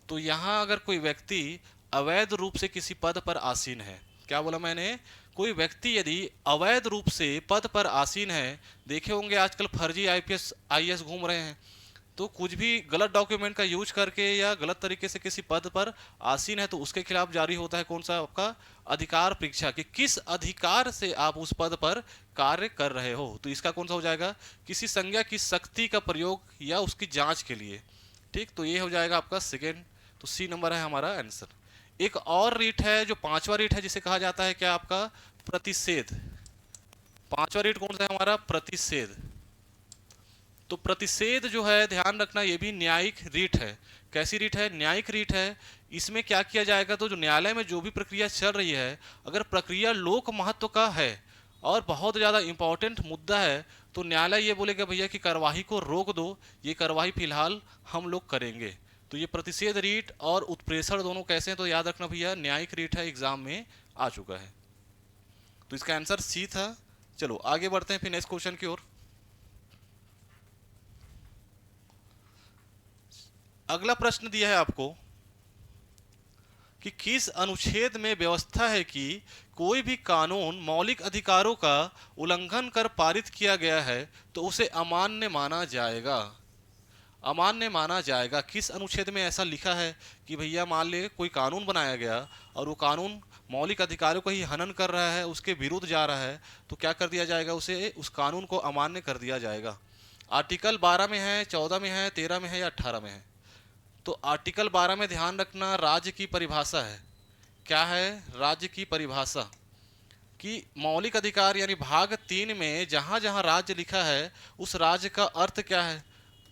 तो यहाँ अगर कोई व्यक्ति अवैध रूप से किसी पद पर आसीन है, क्या बोला मैंने, कोई व्यक्ति यदि अवैध रूप से पद पर आसीन है, देखे होंगे आजकल फर्जी आईपीएस आईएएस घूम रहे हैं, तो कुछ भी गलत डॉक्यूमेंट का यूज करके या गलत तरीके से किसी पद पर आसीन है तो उसके खिलाफ जारी होता है कौन सा आपका अधिकार परीक्षा, कि किस अधिकार से आप उस पद पर कार्य कर रहे हो। तो इसका कौन सा हो जाएगा, किसी संज्ञा की शक्ति का प्रयोग या उसकी जांच के लिए। ठीक, तो ये हो जाएगा आपका सेकेंड। तो सी नंबर है हमारा आंसर। एक और रीट है जो पांचवा रीट है, जिसे कहा जाता है क्या, आपका प्रतिषेध। पांचवा रीट कौन सा है हमारा, प्रतिषेध। तो प्रतिषेध जो है ध्यान रखना, ये भी न्यायिक रीट है। कैसी रीट है, न्यायिक रीट है। इसमें क्या किया जाएगा, तो जो न्यायालय में जो भी प्रक्रिया चल रही है, अगर प्रक्रिया लोक महत्व का है और बहुत ज़्यादा इंपॉर्टेंट मुद्दा है, तो न्यायालय ये बोलेगा भैया कि कार्यवाही को रोक दो, ये कार्यवाही फिलहाल हम लोग करेंगे। तो ये प्रतिषेध रीट और उत्प्रेषण दोनों कैसे हैं, तो याद रखना भैया न्यायिक रीट है, एग्जाम में आ चुका है। तो इसका आंसर सी था। चलो आगे बढ़ते हैं फिर नेक्स्ट क्वेश्चन की ओर। अगला प्रश्न दिया है आपको कि किस अनुच्छेद में व्यवस्था है कि कोई भी कानून मौलिक अधिकारों का उल्लंघन कर पारित किया गया है तो उसे अमान्य माना जाएगा। अमान्य माना जाएगा, किस अनुच्छेद में ऐसा लिखा है कि भैया मान ले कोई कानून बनाया गया और वो कानून मौलिक अधिकारों का ही हनन कर रहा है, उसके विरुद्ध जा रहा है, तो क्या कर दिया जाएगा, उसे उस कानून को अमान्य कर दिया जाएगा। आर्टिकल 12 में है, 14 में है, 13 में है या 18 में है। तो आर्टिकल 12 में ध्यान रखना राज्य की परिभाषा है। क्या है, राज्य की परिभाषा, कि मौलिक अधिकार यानी भाग 3 में जहां जहां राज्य लिखा है उस राज्य का अर्थ क्या है।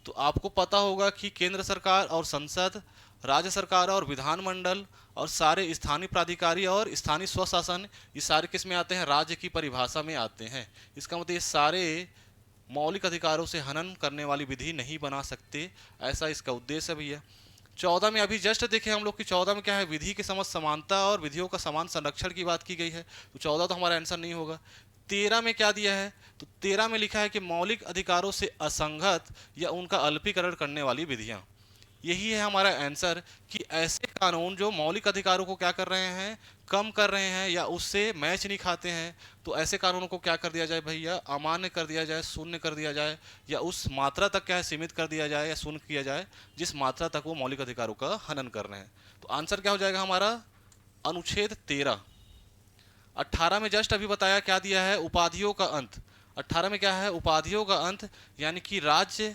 तो आपको पता होगा कि केंद्र सरकार और संसद, राज्य सरकार और विधानमंडल और सारे स्थानीय प्राधिकारी और स्थानीय स्वशासन, ये सारे किस में आते हैं, राज्य की परिभाषा में आते हैं। इसका मतलब ये सारे मौलिक अधिकारों से हनन करने वाली विधि नहीं बना सकते, ऐसा इसका उद्देश्य भी है। 14 में अभी जस्ट देखे हम लोग कि 14 में क्या है, विधि के समझ समानता और विधियों का समान संरक्षण की बात की गई है, तो 14 तो हमारा आंसर नहीं होगा। 13 में क्या दिया है, तो 13 में लिखा है कि मौलिक अधिकारों से असंगत या उनका अल्पीकरण करने वाली विधियां। यही है हमारा आंसर, कि ऐसे कानून जो मौलिक अधिकारों को क्या कर रहे हैं, कम कर रहे हैं या उससे मैच नहीं खाते हैं, तो ऐसे कानूनों को क्या कर दिया जाए भैया, अमान्य कर दिया जाए, शून्य कर दिया जाए, या उस मात्रा तक क्या है सीमित कर दिया जाए या शून्य किया जाए जिस मात्रा तक वो मौलिक अधिकारों का हनन कर रहे हैं। तो आंसर क्या हो जाएगा हमारा, अनुच्छेद 13। 18 में जस्ट अभी बताया क्या दिया है, उपाधियों का अंत। 18 में क्या है, उपाधियों का अंत, यानी कि राज्य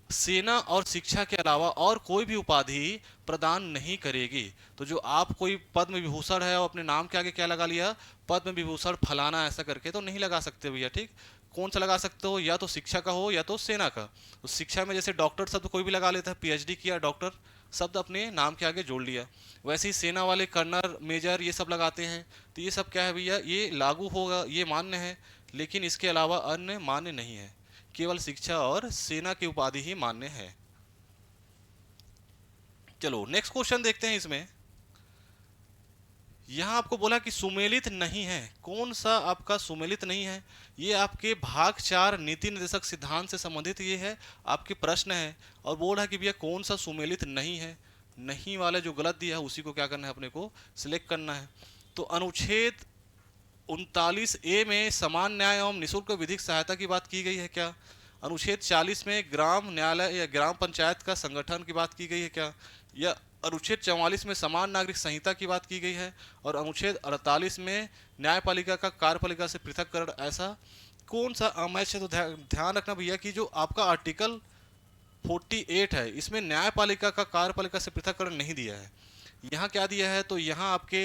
सेना और शिक्षा के अलावा और कोई भी उपाधि प्रदान नहीं करेगी। तो जो आप कोई पद्म विभूषण है और अपने नाम के आगे क्या लगा लिया, पद्म विभूषण फलाना ऐसा करके, तो नहीं लगा सकते भैया। ठीक, कौन सा लगा सकते हो, या तो शिक्षा का हो या तो सेना का। तो शिक्षा में जैसे डॉक्टर शब्द कोई भी लगा लेता है, पीएचडी किया डॉक्टर शब्द अपने नाम के आगे जोड़ लिया, वैसे ही सेना वाले कर्नल मेजर ये सब लगाते हैं। तो ये सब क्या है भैया, ये लागू होगा, ये मान्य है, लेकिन इसके अलावा अन्य मान्य नहीं है, केवल शिक्षा और सेना की उपाधि ही मान्य है। चलो नेक्स्ट क्वेश्चन देखते हैं। इसमें यहां आपको बोला कि सुमेलित नहीं है, कौन सा आपका सुमेलित नहीं है, ये आपके भाग 4 नीति निर्देशक सिद्धांत से संबंधित ये है आपके प्रश्न है, और बोल रहा है कि भैया कौन सा सुमेलित नहीं है। नहीं वाला जो गलत दिया है उसी को क्या करना है, अपने को सिलेक्ट करना है। तो अनुच्छेद 39A में समान न्याय एवं निःशुल्क विधिक सहायता की बात की गई है क्या। अनुच्छेद 40 में ग्राम न्यायालय या ग्राम पंचायत का संगठन की बात की गई है क्या, या अनुच्छेद 44 में समान नागरिक संहिता की बात की गई है, और अनुच्छेद 48 में न्यायपालिका का कार्यपालिका से पृथककरण, ऐसा कौन सा अमैच है। तो ध्यान रखना भैया कि जो आपका आर्टिकल 48 है इसमें न्यायपालिका का कार्यपालिका से पृथककरण नहीं दिया है। यहाँ क्या दिया है, तो यहाँ आपके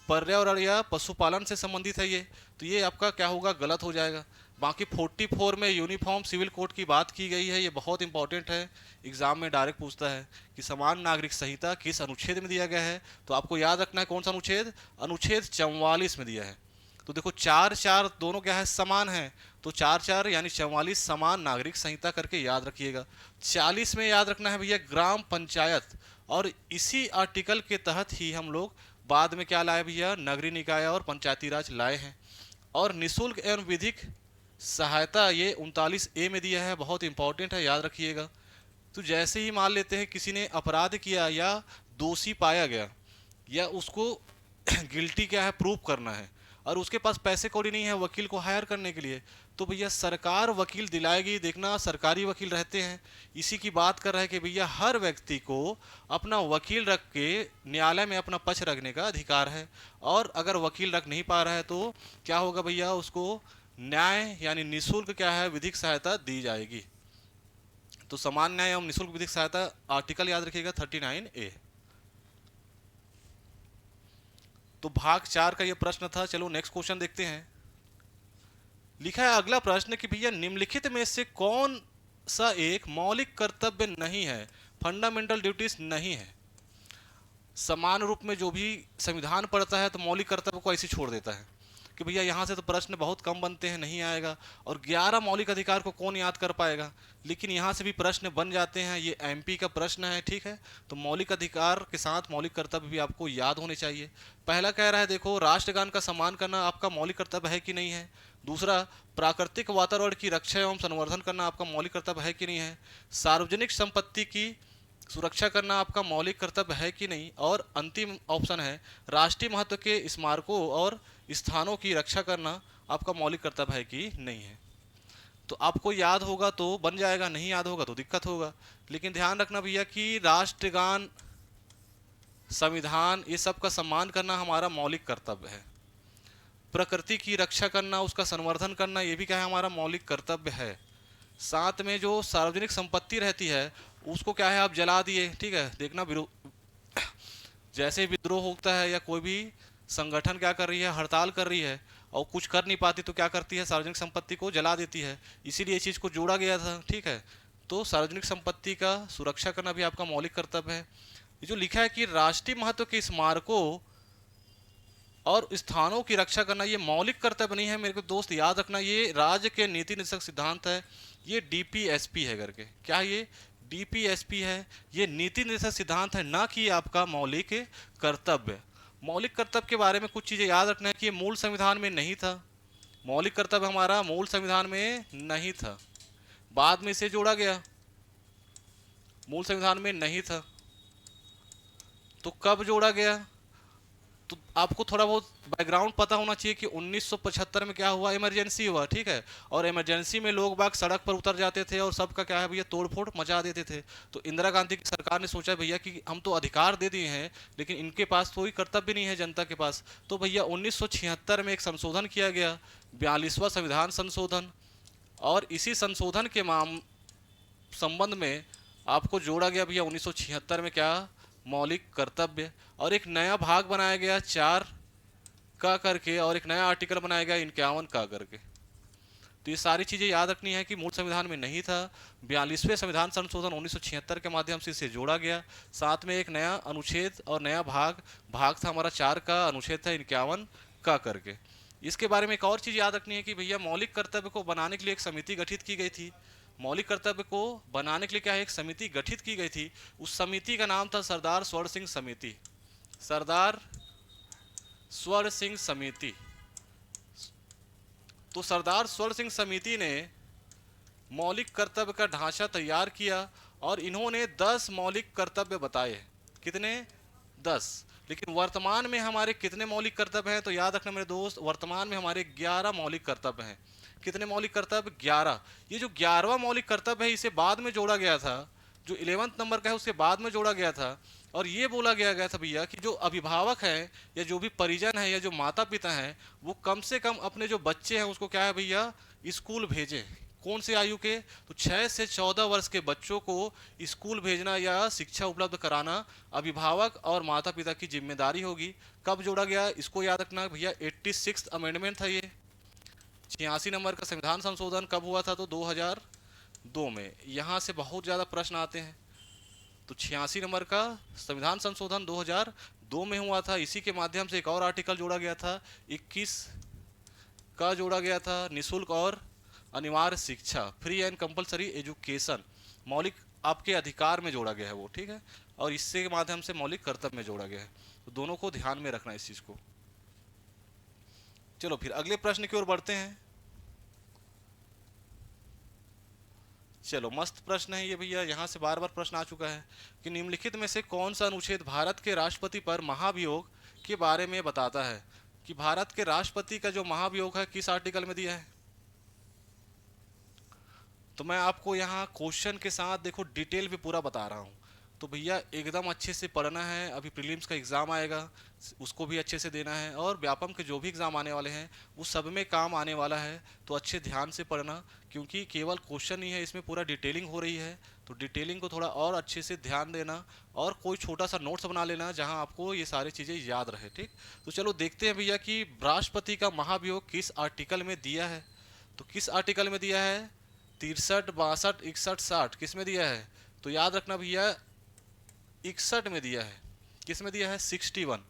पर्यावरण या पशुपालन से संबंधित है ये, तो ये आपका क्या होगा, गलत हो जाएगा। बाकी 44 में यूनिफॉर्म सिविल कोड की बात की गई है, ये बहुत इंपॉर्टेंट है, एग्जाम में डायरेक्ट पूछता है कि समान नागरिक संहिता किस अनुच्छेद में दिया गया है। तो आपको याद रखना है कौन सा अनुच्छेद, अनुच्छेद 44 में दिया है। तो देखो 4 दोनों क्या है, समान है, तो 4 यानी 44 समान नागरिक संहिता करके याद रखिएगा। 40 में याद रखना है भैया ग्राम पंचायत, और इसी आर्टिकल के तहत ही हम लोग बाद में क्या लाए भैया, नगरीय निकाय और पंचायती राज लाए हैं। और निःशुल्क एवं विधिक सहायता ये 39A में दिया है, बहुत इंपॉर्टेंट है, याद रखिएगा। तो जैसे ही मान लेते हैं किसी ने अपराध किया या दोषी पाया गया या उसको गिल्टी क्या है प्रूव करना है, और उसके पास पैसे कौड़ी नहीं है वकील को हायर करने के लिए, तो भैया सरकार वकील दिलाएगी। देखना सरकारी वकील रहते हैं, इसी की बात कर रहे हैं कि भैया हर व्यक्ति को अपना वकील रख के न्यायालय में अपना पक्ष रखने का अधिकार है। और अगर वकील रख नहीं पा रहा है तो क्या होगा भैया, उसको न्याय यानी निःशुल्क क्या है विधिक सहायता दी जाएगी। तो समान न्याय एवं निःशुल्क विधिक सहायता आर्टिकल याद रखिएगा 39A। तो भाग 4 का ये प्रश्न था। चलो नेक्स्ट क्वेश्चन देखते हैं। लिखा है अगला प्रश्न कि भैया निम्नलिखित में से कौन सा एक मौलिक कर्तव्य नहीं है, फंडामेंटल ड्यूटीज नहीं है। समान रूप में जो भी संविधान पढ़ता है तो मौलिक कर्तव्य को ऐसे छोड़ देता है कि भैया यहाँ से तो प्रश्न बहुत कम बनते हैं, नहीं आएगा। और 11 मौलिक अधिकार को कौन याद कर पाएगा, लेकिन यहाँ से भी प्रश्न बन जाते हैं। ये एमपी का प्रश्न है, ठीक है। तो मौलिक अधिकार के साथ मौलिक कर्तव्य भी आपको याद होने चाहिए। पहला कह रहा है देखो, राष्ट्रगान का सम्मान करना आपका मौलिक कर्तव्य है कि नहीं है। दूसरा, प्राकृतिक वातावरण की रक्षा एवं संवर्धन करना आपका मौलिक कर्तव्य है कि नहीं है। सार्वजनिक संपत्ति की सुरक्षा करना आपका मौलिक कर्तव्य है कि नहीं। और अंतिम ऑप्शन है, राष्ट्रीय महत्व के स्मारकों और स्थानों की रक्षा करना आपका मौलिक कर्तव्य है कि नहीं है। तो आपको याद होगा तो बन जाएगा, नहीं याद होगा तो दिक्कत होगा। लेकिन ध्यान रखना भैया कि राष्ट्रगान, संविधान, ये सब का सम्मान करना हमारा मौलिक कर्तव्य है। प्रकृति की रक्षा करना, उसका संवर्धन करना, ये भी क्या है, हमारा मौलिक कर्तव्य है। साथ में जो सार्वजनिक संपत्ति रहती है उसको क्या है, आप जला दिए, ठीक है। देखना जैसे विद्रोह होता है या कोई भी संगठन क्या कर रही है, हड़ताल कर रही है और कुछ कर नहीं पाती तो क्या करती है, सार्वजनिक संपत्ति को जला देती है। इसीलिए इस चीज़ को जोड़ा गया था, ठीक है। तो सार्वजनिक संपत्ति का सुरक्षा करना भी आपका मौलिक कर्तव्य है। ये जो लिखा है कि राष्ट्रीय महत्व के स्मारकों और स्थानों की रक्षा करना, ये मौलिक कर्तव्य नहीं है मेरे को दोस्त, याद रखना। ये राज्य के नीति निर्देशक सिद्धांत है, ये डीपीएसपी है करके, क्या ये डीपीएसपी है, ये नीति निर्देशक सिद्धांत है, ना कि आपका मौलिक कर्तव्य। मौलिक कर्तव्य के बारे में कुछ चीज़ें याद रखना है कि ये मूल संविधान में नहीं था। मौलिक कर्तव्य हमारा मूल संविधान में नहीं था, बाद में इसे जोड़ा गया, मूल संविधान में नहीं था। तो कब जोड़ा गया, तो आपको थोड़ा बहुत बैकग्राउंड पता होना चाहिए कि 1975 में क्या हुआ, इमरजेंसी हुआ, ठीक है। और इमरजेंसी में लोग बाग सड़क पर उतर जाते थे और सबका क्या है भैया, तोड़फोड़ मचा देते थे। तो इंदिरा गांधी की सरकार ने सोचा भैया कि हम तो अधिकार दे दिए हैं लेकिन इनके पास कोई कर्तव्य नहीं है जनता के पास। तो भैया 1976 में एक संशोधन किया गया, 42वां संविधान संशोधन। और इसी संशोधन के संबंध में आपको जोड़ा गया भैया 1976 में क्या, मौलिक कर्तव्य। और एक नया भाग बनाया गया 4 का करके, और एक नया आर्टिकल बनाया गया 51 का करके। तो ये सारी चीज़ें याद रखनी है कि मूल संविधान में नहीं था, 42वें संविधान संशोधन 1976 के माध्यम से इसे जोड़ा गया। साथ में एक नया अनुच्छेद और नया भाग था हमारा 4 का, अनुच्छेद था 51 का करके। इसके बारे में एक और चीज़ याद रखनी है कि भैया मौलिक कर्तव्य को बनाने के लिए एक समिति गठित की गई थी। मौलिक कर्तव्य को बनाने के लिए क्या है, एक समिति गठित की गई थी। उस समिति का नाम था सरदार स्वर्ण सिंह समिति, सरदार स्वर्ण सिंह समिति। तो सरदार स्वर्ण सिंह समिति ने मौलिक कर्तव्य का ढांचा तैयार किया और इन्होंने 10 मौलिक कर्तव्य बताए। कितने, 10। लेकिन वर्तमान में हमारे कितने मौलिक कर्तव्य हैं, तो याद रखना मेरे दोस्त, वर्तमान में हमारे 11 मौलिक कर्तव्य हैं। कितने मौलिक कर्तव्य, 11। ये जो 11वां मौलिक कर्तव्य है इसे बाद में जोड़ा गया था, जो 11वें नंबर का है उसके बाद में जोड़ा गया था। और ये बोला गया था भैया कि जो अभिभावक हैं या जो भी परिजन है या जो माता पिता हैं वो कम से कम अपने जो बच्चे हैं उसको क्या है भैया, स्कूल भेजें। कौन से आयु के, तो 6 से 14 वर्ष के बच्चों को स्कूल भेजना या शिक्षा उपलब्ध कराना अभिभावक और माता पिता की जिम्मेदारी होगी। कब जोड़ा गया, इसको याद रखना भैया, 86th अमेंडमेंट था ये। 86 नंबर का संविधान संशोधन कब हुआ था, तो 2002 में। यहाँ से बहुत ज़्यादा प्रश्न आते हैं। तो 86 नंबर का संविधान संशोधन 2002 में हुआ था। इसी के माध्यम से एक और आर्टिकल जोड़ा गया था, 21 का जोड़ा गया था, निःशुल्क और अनिवार्य शिक्षा, फ्री एंड कंपलसरी एजुकेशन, मौलिक आपके अधिकार में जोड़ा गया है वो, ठीक है। और इससे के माध्यम से मौलिक कर्तव्य में जोड़ा गया है। तो दोनों को ध्यान में रखना इस चीज़ को। चलो फिर अगले प्रश्न की ओर बढ़ते हैं। चलो मस्त प्रश्न है ये भैया, यहाँ से बार बार प्रश्न आ चुका है कि निम्नलिखित में से कौन सा अनुच्छेद भारत के राष्ट्रपति पर महाभियोग के बारे में बताता है। कि भारत के राष्ट्रपति का जो महाभियोग है किस आर्टिकल में दिया है। तो मैं आपको यहाँ क्वेश्चन के साथ देखो डिटेल भी पूरा बता रहा हूँ, तो भैया एकदम अच्छे से पढ़ना है। अभी प्रीलिम्स का एग्ज़ाम आएगा, उसको भी अच्छे से देना है, और व्यापम के जो भी एग्ज़ाम आने वाले हैं वो सब में काम आने वाला है। तो अच्छे ध्यान से पढ़ना, क्योंकि केवल क्वेश्चन ही है, इसमें पूरा डिटेलिंग हो रही है। तो डिटेलिंग को थोड़ा और अच्छे से ध्यान देना, और कोई छोटा सा नोट्स बना लेना जहाँ आपको ये सारी चीज़ें याद रहे। ठीक, तो चलो देखते हैं भैया कि राष्ट्रपति का महाभियोग किस आर्टिकल में दिया है। तो किस आर्टिकल में दिया है, 63, 62, 61, 60 किस में दिया है। तो याद रखना भैया 61 में दिया है। किस में दिया है, 61।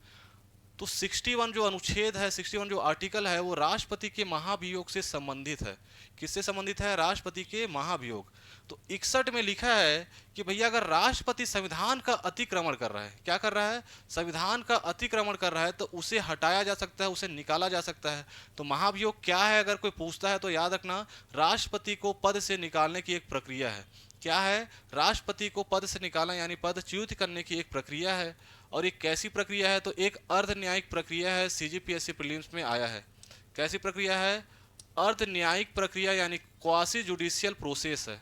तो 61 जो अनुच्छेद है, 61 जो आर्टिकल है, वो राष्ट्रपति के महाभियोग से संबंधित है। किससे संबंधित है, राष्ट्रपति के महाभियोग। तो 61 में लिखा है कि भैया अगर राष्ट्रपति संविधान का अतिक्रमण कर रहा है, क्या कर रहा है, संविधान का अतिक्रमण कर रहा है, तो उसे हटाया जा सकता है, उसे निकाला जा सकता है। तो महाभियोग क्या है, अगर कोई पूछता है तो याद रखना राष्ट्रपति को पद से निकालने की एक प्रक्रिया है। क्या है, राष्ट्रपति को पद से निकालना यानी पदच्युत करने की एक प्रक्रिया है। और एक कैसी प्रक्रिया है, तो एक अर्ध न्यायिक प्रक्रिया है, सीजीपीएससी प्रीलिम्स में आया है। कैसी प्रक्रिया है, अर्ध न्यायिक प्रक्रिया यानी क्वासी जुडिशियल प्रोसेस है।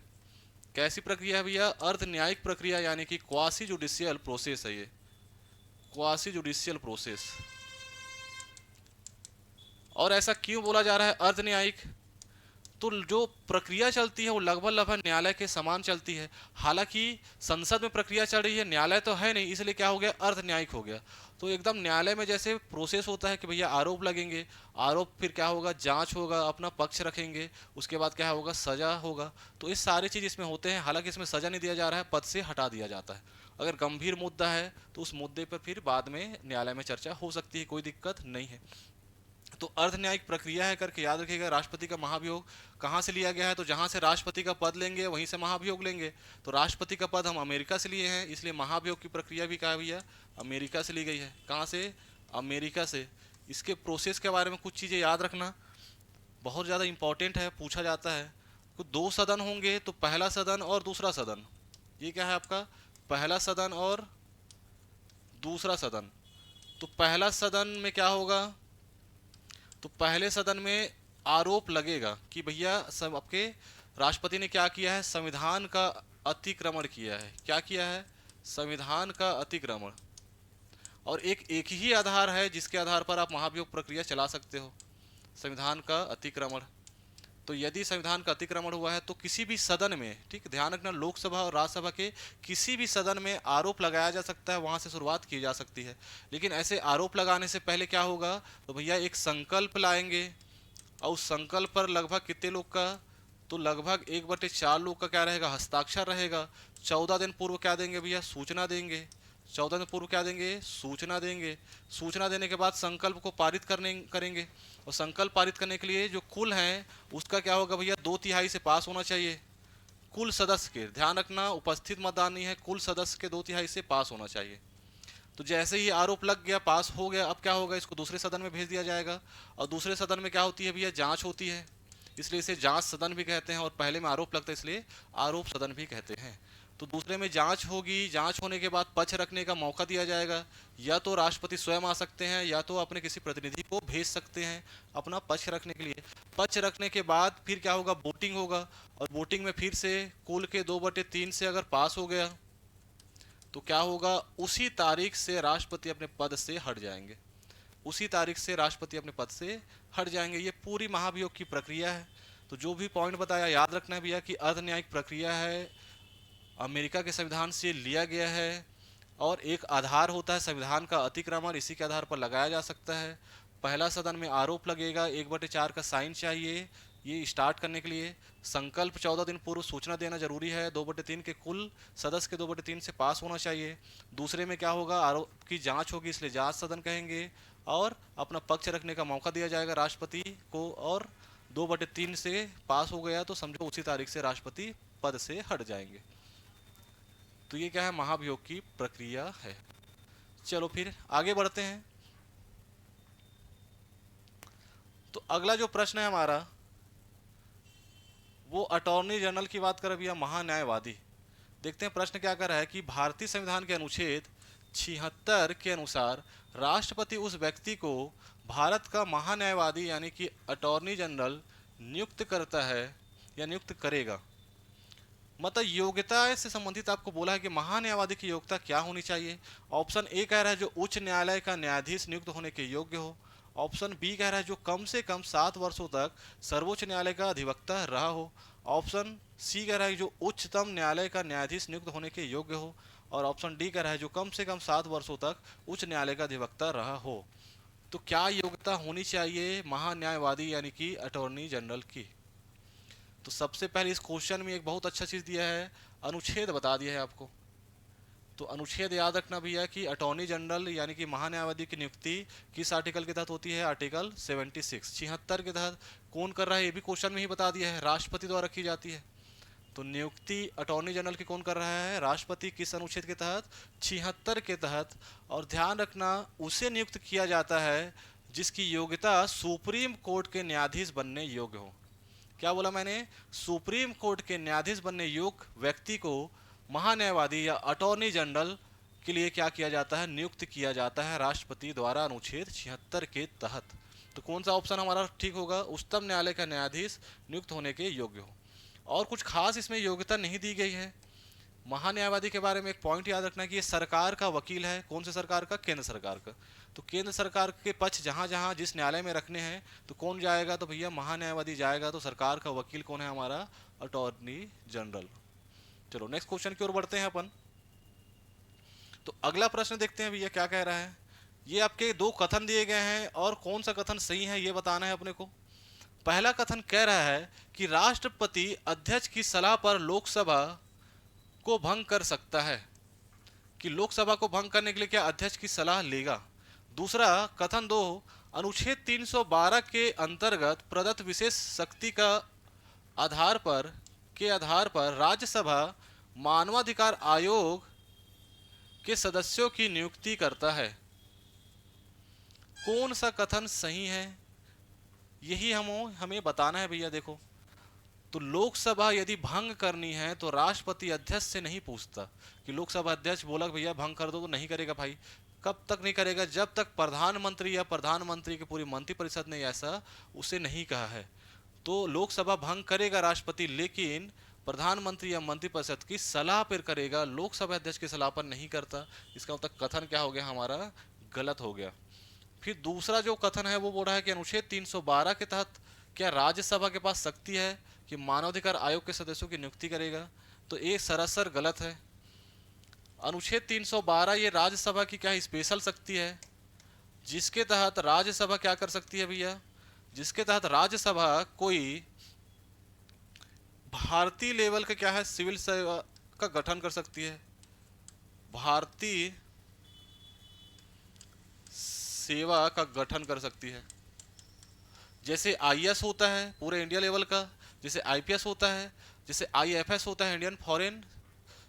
कैसी प्रक्रिया है भैया, अर्ध न्यायिक प्रक्रिया यानी कि क्वासी जुडिशियल प्रोसेस है। ये क्वासी जुडिशियल प्रोसेस। और ऐसा क्यों बोला जा रहा है अर्ध न्यायिक, तो जो प्रक्रिया चलती है वो लगभग लगभग न्यायालय के समान चलती है। हालांकि संसद में प्रक्रिया चल रही है, न्यायालय तो है नहीं, इसलिए क्या हो गया, अर्ध न्यायिक हो गया। तो एकदम न्यायालय में जैसे प्रोसेस होता है कि भैया आरोप लगेंगे, आरोप फिर क्या होगा, जांच होगा, अपना पक्ष रखेंगे, उसके बाद क्या होगा, सजा होगा। तो इस सारी चीज़ इसमें होते हैं। हालांकि इसमें सजा नहीं दिया जा रहा है, पद से हटा दिया जाता है। अगर गंभीर मुद्दा है तो उस मुद्दे पर फिर बाद में न्यायालय में चर्चा हो सकती है, कोई दिक्कत नहीं है। तो अर्ध न्यायिक प्रक्रिया है करके याद रखिएगा। राष्ट्रपति का महाभियोग कहाँ से लिया गया है, तो जहाँ से राष्ट्रपति का पद लेंगे वहीं से महाभियोग लेंगे। तो राष्ट्रपति का पद हम अमेरिका से लिए हैं, इसलिए महाभियोग की प्रक्रिया भी क्या है भैया, अमेरिका से ली गई है। कहाँ से, अमेरिका से। इसके प्रोसेस के बारे में कुछ चीज़ें याद रखना, बहुत ज़्यादा इंपॉर्टेंट है, पूछा जाता है। तो 2 सदन होंगे, तो पहला सदन और दूसरा सदन। ये क्या है आपका, पहला सदन और दूसरा सदन। तो पहला सदन में क्या होगा, तो पहले सदन में आरोप लगेगा कि भैया सब आपके राष्ट्रपति ने क्या किया है, संविधान का अतिक्रमण किया है। क्या किया है, संविधान का अतिक्रमण। और एक ही आधार है जिसके आधार पर आप महाभियोग प्रक्रिया चला सकते हो, संविधान का अतिक्रमण। तो यदि संविधान का अतिक्रमण हुआ है तो किसी भी सदन में, ठीक ध्यान रखना, लोकसभा और राज्यसभा के किसी भी सदन में आरोप लगाया जा सकता है, वहां से शुरुआत की जा सकती है। लेकिन ऐसे आरोप लगाने से पहले क्या होगा, तो भैया एक संकल्प लाएंगे, और उस संकल्प पर लगभग कितने लोग का, तो लगभग 1/4 लोग का क्या रहेगा, हस्ताक्षर रहेगा। 14 दिन पूर्व क्या देंगे भैया, सूचना देंगे। 14 दिन पूर्व क्या देंगे, सूचना देंगे। सूचना देने के बाद संकल्प को पारित करेंगे। और संकल्प पारित करने के लिए जो कुल है उसका क्या होगा भैया, 2/3 से पास होना चाहिए। कुल सदस्य के, ध्यान रखना उपस्थित मतदान नहीं है, कुल सदस्य के 2/3 से पास होना चाहिए। तो जैसे ही आरोप लग गया, पास हो गया, अब क्या होगा, इसको दूसरे सदन में भेज दिया जाएगा। और दूसरे सदन में क्या होती है भैया, जांच होती है, इसलिए इसे जांच सदन भी कहते हैं। और पहले में आरोप लगता है इसलिए आरोप सदन भी कहते हैं। तो दूसरे में जांच होगी, जांच होने के बाद पक्ष रखने का मौका दिया जाएगा। या तो राष्ट्रपति स्वयं आ सकते हैं, या तो अपने किसी प्रतिनिधि को भेज सकते हैं अपना पक्ष रखने के लिए। पक्ष रखने के बाद फिर क्या होगा, वोटिंग होगा। और वोटिंग में फिर से कुल के 2/3 से अगर पास हो गया तो क्या होगा, उसी तारीख से राष्ट्रपति अपने पद से हट जाएंगे। उसी तारीख से राष्ट्रपति अपने पद से हट जाएंगे। ये पूरी महाभियोग की प्रक्रिया है। तो जो भी पॉइंट बताया याद रखना है भैया कि अर्ध न्यायिक प्रक्रिया है, अमेरिका के संविधान से लिया गया है, और एक आधार होता है संविधान का अतिक्रमण, इसी के आधार पर लगाया जा सकता है। पहला सदन में आरोप लगेगा, 1/4 का साइन चाहिए ये स्टार्ट करने के लिए। संकल्प 14 दिन पूर्व सूचना देना जरूरी है, 2/3 के कुल सदस्य के 2/3 से पास होना चाहिए। दूसरे में क्या होगा, आरोप की जांच होगी, इसलिए जांच सदन कहेंगे। और अपना पक्ष रखने का मौका दिया जाएगा राष्ट्रपति को, और 2/3 से पास हो गया तो समझो उसी तारीख से राष्ट्रपति पद से हट जाएंगे। तो ये क्या है, महाभियोग की प्रक्रिया है। चलो फिर आगे बढ़ते हैं। तो अगला जो प्रश्न है हमारा, वो अटॉर्नी जनरल की बात कर, भैया महान्यायवादी। देखते हैं प्रश्न क्या कर रहा है कि भारतीय संविधान के अनुच्छेद 76 के अनुसार राष्ट्रपति उस व्यक्ति को भारत का महान्यायवादी यानी कि अटॉर्नी जनरल नियुक्त करता है या नियुक्त करेगा। मतलब योग्यता से संबंधित आपको बोला है कि महान्यायवादी की योग्यता क्या होनी चाहिए। ऑप्शन ए कह रहा है जो उच्च न्यायालय का न्यायाधीश नियुक्त होने के योग्य हो। ऑप्शन बी कह रहा है जो कम से कम 7 वर्षों तक सर्वोच्च न्यायालय का अधिवक्ता रहा हो। ऑप्शन सी कह रहा है जो उच्चतम न्यायालय का न्यायाधीश नियुक्त होने के योग्य हो। और ऑप्शन डी कह रहा है जो कम से कम 7 वर्षों तक उच्च न्यायालय का अधिवक्ता रहा हो। तो क्या योग्यता होनी चाहिए महान्यायवादी यानी कि अटॉर्नी जनरल की? तो सबसे पहले इस क्वेश्चन में एक बहुत अच्छा चीज़ दिया है, अनुच्छेद बता दिया है आपको। तो अनुच्छेद याद रखना भैया कि अटॉर्नी जनरल यानी कि महान्यायवादी की नियुक्ति किस आर्टिकल के तहत होती है? आर्टिकल 76 76 के तहत। कौन कर रहा है ये भी क्वेश्चन में ही बता दिया है, राष्ट्रपति द्वारा की जाती है। तो नियुक्ति अटॉर्नी जनरल की कौन कर रहा है? राष्ट्रपति। किस अनुच्छेद के तहत? 76 के तहत। और ध्यान रखना उसे नियुक्त किया जाता है जिसकी योग्यता सुप्रीम कोर्ट के न्यायाधीश बनने योग्य हो। क्या बोला मैंने? सुप्रीम कोर्ट के न्यायाधीश बनने योग्य व्यक्ति को महान्यायवादी या अटॉर्नी जनरल के लिए क्या किया जाता है? नियुक्त किया जाता है राष्ट्रपति द्वारा अनुच्छेद 76 के तहत। तो कौन सा ऑप्शन हमारा ठीक होगा? उच्चतम न्यायालय का न्यायाधीश नियुक्त होने के योग्य हो। और कुछ खास इसमें योग्यता नहीं दी गई है। महान्यायवादी के बारे में एक पॉइंट याद रखना कि ये सरकार का वकील है। कौन से सरकार का? केंद्र सरकार का। तो केंद्र सरकार के पक्ष जहाँ जहाँ जिस न्यायालय में रखने हैं तो कौन जाएगा? तो भैया महान्यायवादी जाएगा। तो सरकार का वकील कौन है? हमारा अटॉर्नी जनरल। चलो नेक्स्ट क्वेश्चन की ओर बढ़ते हैं अपन। तो अगला प्रश्न देखते हैं भैया क्या कह रहा है। ये आपके दो कथन दिए गए हैं और कौन सा कथन सही है ये बताना है अपने को। पहला कथन कह रहा है कि राष्ट्रपति अध्यक्ष की सलाह पर लोकसभा को भंग कर सकता है, कि लोकसभा को भंग करने के लिए क्या अध्यक्ष की सलाह लेगा। दूसरा कथन दो, अनुच्छेद 312 के अंतर्गत प्रदत्त विशेष शक्ति का आधार पर राज्यसभा मानवाधिकार आयोग के सदस्यों की नियुक्ति करता है। कौन सा कथन सही है यही हमें बताना है भैया। देखो तो लोकसभा यदि भंग करनी है तो राष्ट्रपति अध्यक्ष से नहीं पूछता कि लोकसभा अध्यक्ष बोला भैया भंग कर दो, तो नहीं करेगा भाई। कब तक नहीं करेगा? जब तक प्रधानमंत्री या प्रधानमंत्री की पूरी मंत्रिपरिषद ने ऐसा उसे नहीं कहा है। तो लोकसभा भंग करेगा राष्ट्रपति, लेकिन प्रधानमंत्री या मंत्रिपरिषद की सलाह पर करेगा, लोकसभा अध्यक्ष की सलाह पर नहीं करता। इसका मतलब कथन क्या हो गया हमारा? गलत हो गया। फिर दूसरा जो कथन है वो बोल रहा है कि अनुच्छेद 312 के तहत क्या राज्यसभा के पास शक्ति है कि मानवाधिकार आयोग के सदस्यों की नियुक्ति करेगा। तो ये सरासर गलत है। अनुच्छेद 312 ये राज्यसभा की क्या स्पेशल शक्ति है जिसके तहत राज्यसभा क्या कर सकती है भैया? जिसके तहत राज्यसभा कोई भारतीय लेवल का क्या है सिविल सेवा का गठन कर सकती है। भारतीय सेवा का गठन कर सकती है। जैसे आईएएस होता है पूरे इंडिया लेवल का, जैसे आईपीएस होता है, जैसे आईएफएस होता है इंडियन फॉरेन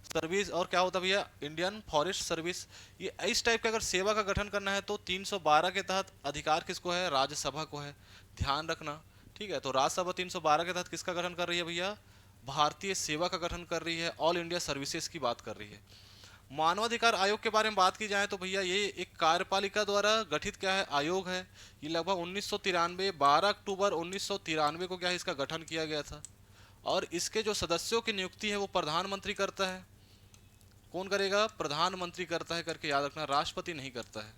सर्विस, और क्या होता है भैया? Indian forest service. ये इस टाइप का अगर सेवा का गठन करना है तो 312 के तहत अधिकार किसको है? राज्यसभा को है। ध्यान रखना, ठीक है। तो राज्यसभा 312 के तहत किसका गठन कर रही है भैया? भारतीय सेवा का गठन कर रही है, ऑल इंडिया सर्विसेज की बात कर रही है। मानवाधिकार आयोग के बारे में बात की जाए तो भैया ये एक कार्यपालिका द्वारा गठित क्या है? आयोग है। ये लगभग 1993 12 अक्टूबर 1993 को क्या है इसका गठन किया गया था। और इसके जो सदस्यों की नियुक्ति है वो प्रधानमंत्री करता है। कौन करेगा? प्रधानमंत्री करता है करके याद रखना, राष्ट्रपति नहीं करता है।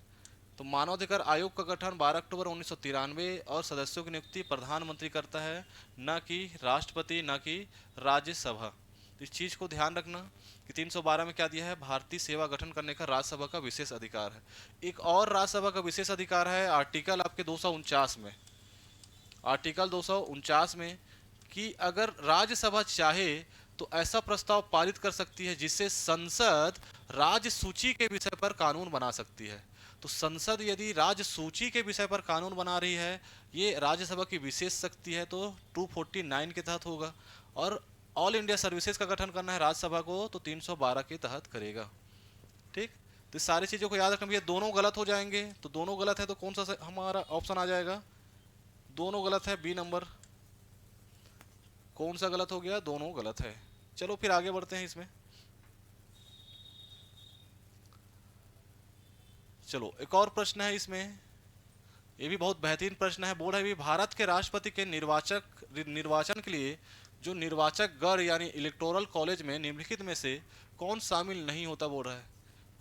तो मानवाधिकार आयोग का गठन 12 अक्टूबर 1993 और सदस्यों की नियुक्ति प्रधानमंत्री करता है, न कि राष्ट्रपति, न कि राज्यसभा। इस चीज़ को ध्यान रखना कि 312 में क्या दिया है? भारतीय सेवा गठन करने का राज्यसभा का विशेष अधिकार है। एक और राज्यसभा का विशेष अधिकार है आर्टिकल आपके 249 में, आर्टिकल 249 में कि अगर राज्यसभा चाहे तो ऐसा प्रस्ताव पारित कर सकती है जिससे संसद राज्य सूची के विषय पर कानून बना सकती है। तो संसद यदि राज्य सूची के विषय पर कानून बना रही है, ये राज्यसभा की विशेष शक्ति है, तो 249 के तहत होगा। और ऑल इंडिया सर्विसेज का गठन करना है राज्यसभा को तो 312 के तहत करेगा। ठीक, तो सारी चीज़ों को याद रखना भैया। दोनों गलत हो जाएंगे, तो दोनों गलत है तो कौन सा हमारा ऑप्शन आ जाएगा? दोनों गलत है, बी नंबर। कौन सा गलत हो गया? दोनों गलत है। चलो फिर आगे बढ़ते हैं इसमें। चलो एक और प्रश्न है इसमें, ये भी बहुत बेहतरीन प्रश्न है। बोर्ड है भी, भारत के राष्ट्रपति के निर्वाचन के लिए जो निर्वाचक गण यानी इलेक्टोरल कॉलेज में निम्नलिखित में से कौन शामिल नहीं होता, बोल रहा है।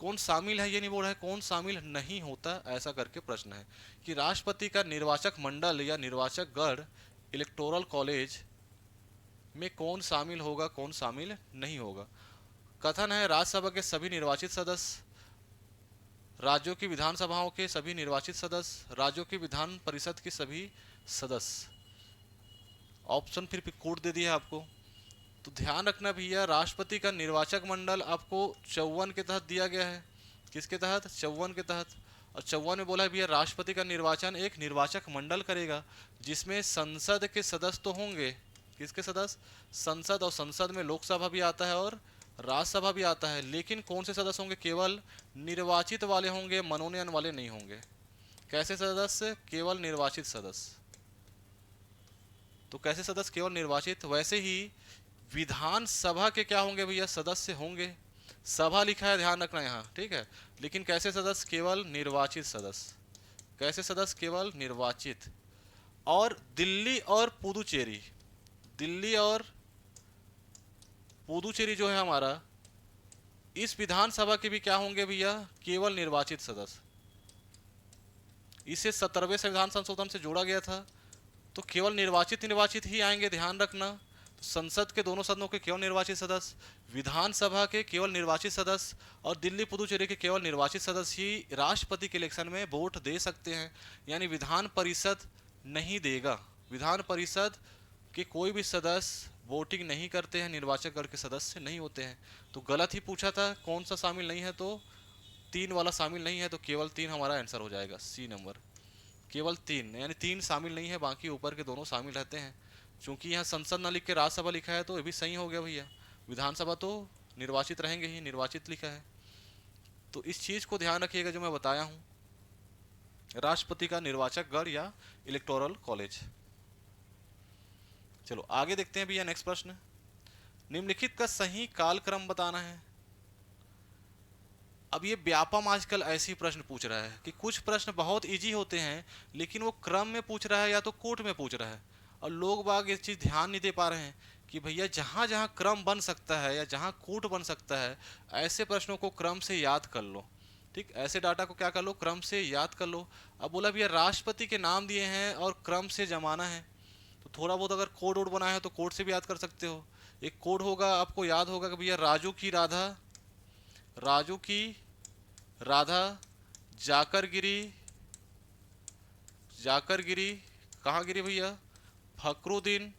कौन शामिल है ये नहीं बोल रहा है, कौन शामिल नहीं होता, ऐसा करके प्रश्न है कि राष्ट्रपति का निर्वाचक मंडल या निर्वाचक गण इलेक्टोरल कॉलेज में कौन शामिल होगा, कौन शामिल नहीं होगा। कथन है राज्यसभा के सभी निर्वाचित सदस्य, राज्यों की विधानसभाओं के सभी निर्वाचित सदस्य, राज्यों की विधान परिषद के सभी सदस्य। ऑप्शन फिर कोड दे दिया आपको। तो ध्यान रखना भैया, राष्ट्रपति का निर्वाचक मंडल आपको 54 के तहत दिया गया है। किसके तहत? 54 के तहत। और 54 में बोला है भैया राष्ट्रपति का निर्वाचन एक निर्वाचक मंडल करेगा, जिसमें संसद के सदस्य तो होंगे। किसके सदस्य? संसद, और संसद में लोकसभा भी आता है और राज्यसभा भी आता है। लेकिन कौन से सदस्य होंगे? केवल निर्वाचित वाले होंगे, मनोनयन वाले नहीं होंगे। कैसे सदस्य? केवल निर्वाचित सदस्य। तो कैसे सदस्य? केवल निर्वाचित। वैसे ही विधानसभा के क्या होंगे भैया? सदस्य होंगे। सभा लिखा है, ध्यान रखना यहाँ, ठीक है। लेकिन कैसे सदस्य? केवल निर्वाचित सदस्य। कैसे सदस्य? केवल निर्वाचित। और दिल्ली और पुदुचेरी, दिल्ली और पुदुचेरी जो है हमारा, इस विधानसभा के भी क्या होंगे भैया? केवल निर्वाचित सदस्य। इसे 17वें संविधान संशोधन से जोड़ा गया था। तो केवल निर्वाचित ही आएंगे, ध्यान रखना। तो संसद के दोनों सदनों के केवल निर्वाचित सदस्य, विधानसभा के केवल निर्वाचित सदस्य और दिल्ली पुदुचेरी के केवल निर्वाचित सदस्य ही राष्ट्रपति के इलेक्शन में वोट दे सकते हैं। यानी विधान परिषद नहीं देगा। विधान परिषद के कोई भी सदस्य वोटिंग नहीं करते हैं, निर्वाचक गण के सदस्य नहीं होते हैं। तो गलत ही पूछा था, कौन सा शामिल नहीं है? तो 3 वाला शामिल नहीं है। तो केवल 3 हमारा आंसर हो जाएगा, सी नंबर। केवल 3, यानी 3 शामिल नहीं है, बाकी ऊपर के दोनों शामिल रहते हैं। चूंकि यहाँ संसद ना लिख के राज्यसभा लिखा है तो ये भी सही हो गया भैया। विधानसभा तो निर्वाचित रहेंगे ही, निर्वाचित लिखा है। तो इस चीज़ को ध्यान रखिएगा जो मैं बताया हूँ, राष्ट्रपति का निर्वाचक गण या इलेक्टोरल कॉलेज। चलो आगे देखते हैं भैया नेक्स्ट प्रश्न। निम्नलिखित का सही कालक्रम बताना है। अब ये व्यापम आजकल ऐसी प्रश्न पूछ रहा है कि कुछ प्रश्न बहुत इजी होते हैं, लेकिन वो क्रम में पूछ रहा है या तो कोट में पूछ रहा है, और लोग बाग ये चीज़ ध्यान नहीं दे पा रहे हैं कि भैया जहाँ जहाँ क्रम बन सकता है या जहाँ कोट बन सकता है, ऐसे प्रश्नों को क्रम से याद कर लो। ठीक, ऐसे डाटा को क्या कर लो? क्रम से याद कर लो। अब बोला भैया राष्ट्रपति के नाम दिए हैं और क्रम से जमाना है, तो थोड़ा बहुत अगर कोड वोड बना है तो कोड से भी याद कर सकते हो। एक कोड होगा, आपको याद होगा कि भैया राजू की राधा, राजू की राधा जाकर गिरी, जाकर गिरी, कहाँ गिरी भैया? फखरुद्दीन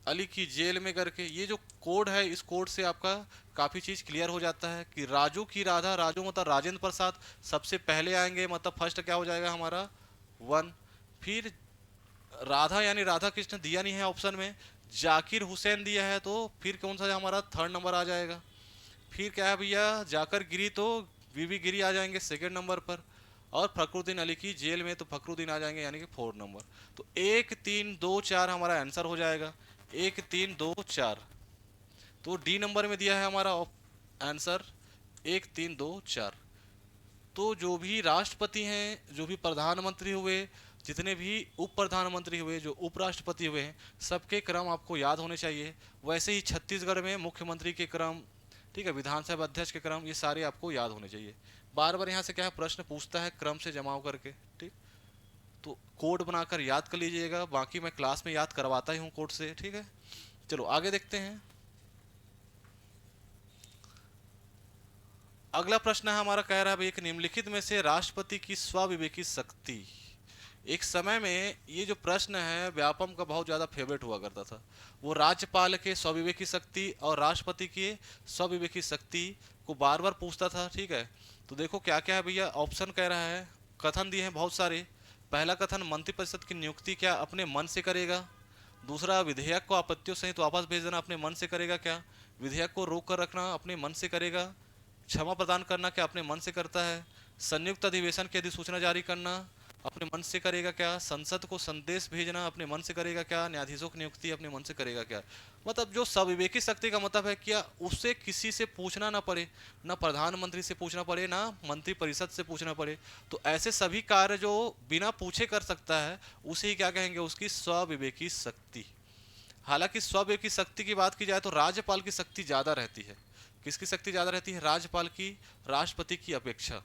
अली की जेल में करके। ये जो कोड है, इस कोड से आपका काफ़ी चीज़ क्लियर हो जाता है कि राजू की राधा, राजू मतलब राजेंद्र प्रसाद सबसे पहले आएंगे, मतलब फर्स्ट क्या हो जाएगा हमारा? 1। फिर राधा यानी राधा कृष्ण दिया नहीं है ऑप्शन में, जाकिर हुसैन दिया है, तो फिर कौन सा हमारा? 3rd नंबर आ जाएगा। फिर क्या है भैया? जाकर गिरी तो बीबी गिरी आ जाएंगे 2nd नंबर पर, और फखरुद्दीन अली की जेल में तो फखरुद्दीन आ जाएंगे यानी कि 4th नंबर। तो 1 3 2 4 हमारा आंसर हो जाएगा। 1 3 2 4। तो डी नंबर में दिया है हमारा आंसर 1 3 2 4। तो जो भी राष्ट्रपति हैं, जो भी प्रधानमंत्री हुए, जितने भी उप प्रधानमंत्री हुए, जो उपराष्ट्रपति हुए हैं, सबके क्रम आपको याद होने चाहिए। वैसे ही छत्तीसगढ़ में मुख्यमंत्री के क्रम, ठीक है, विधानसभा अध्यक्ष के क्रम, ये सारे आपको याद होने चाहिए। बार बार यहाँ से क्या है, प्रश्न पूछता है क्रम से जमाव करके। ठीक, तो कोड बनाकर याद कर लीजिएगा, बाकी मैं क्लास में याद करवाता ही हूँ कोड से। ठीक है, चलो आगे देखते हैं। अगला प्रश्न है हमारा, कह रहा है एक निम्नलिखित में से राष्ट्रपति की स्वविवेकी शक्ति। एक समय में ये जो प्रश्न है व्यापम का बहुत ज़्यादा फेवरेट हुआ करता था। वो राज्यपाल के स्वविवेकी शक्ति और राष्ट्रपति के स्वविवेकी शक्ति को बार बार पूछता था। ठीक है, तो देखो क्या क्या है भैया। ऑप्शन कह रहा है, कथन दिए हैं बहुत सारे। पहला कथन, मंत्रिपरिषद की नियुक्ति क्या अपने मन से करेगा? दूसरा, विधेयक को आपत्तियों सहित वापस भेज देना अपने मन से करेगा क्या? विधेयक को रोक कर रखना अपने मन से करेगा? क्षमा प्रदान करना क्या अपने मन से करता है? संयुक्त अधिवेशन की अधिसूचना जारी करना अपने मन से करेगा क्या? संसद को संदेश भेजना अपने मन से करेगा क्या? न्यायाधीशों की नियुक्ति अपने मन से करेगा क्या? मतलब जो सविवेकी शक्ति का मतलब है क्या उससे किसी से पूछना ना पड़े, ना प्रधानमंत्री से पूछना पड़े, ना मंत्री परिषद से पूछना पड़े। तो ऐसे सभी कार्य जो बिना पूछे कर सकता है उसे ही क्या कहेंगे? उसकी स्वविवेकी शक्ति। हालांकि स्वविवेकी शक्ति की बात की जाए तो राज्यपाल की शक्ति ज्यादा रहती है। किसकी शक्ति ज्यादा रहती है? राज्यपाल की, राष्ट्रपति की अपेक्षा।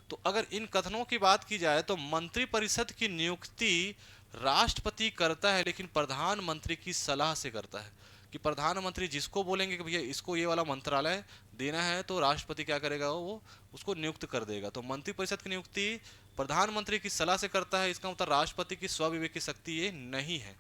तो अगर इन कथनों की बात की जाए तो मंत्रिपरिषद की नियुक्ति राष्ट्रपति करता है, लेकिन प्रधानमंत्री की सलाह से करता है। कि प्रधानमंत्री जिसको बोलेंगे कि भैया इसको ये वाला मंत्रालय देना है तो राष्ट्रपति क्या करेगा? वो उसको नियुक्त कर देगा। तो मंत्रिपरिषद की नियुक्ति प्रधानमंत्री की सलाह से करता है, इसका मतलब राष्ट्रपति की स्वविवेकी शक्ति ये नहीं है।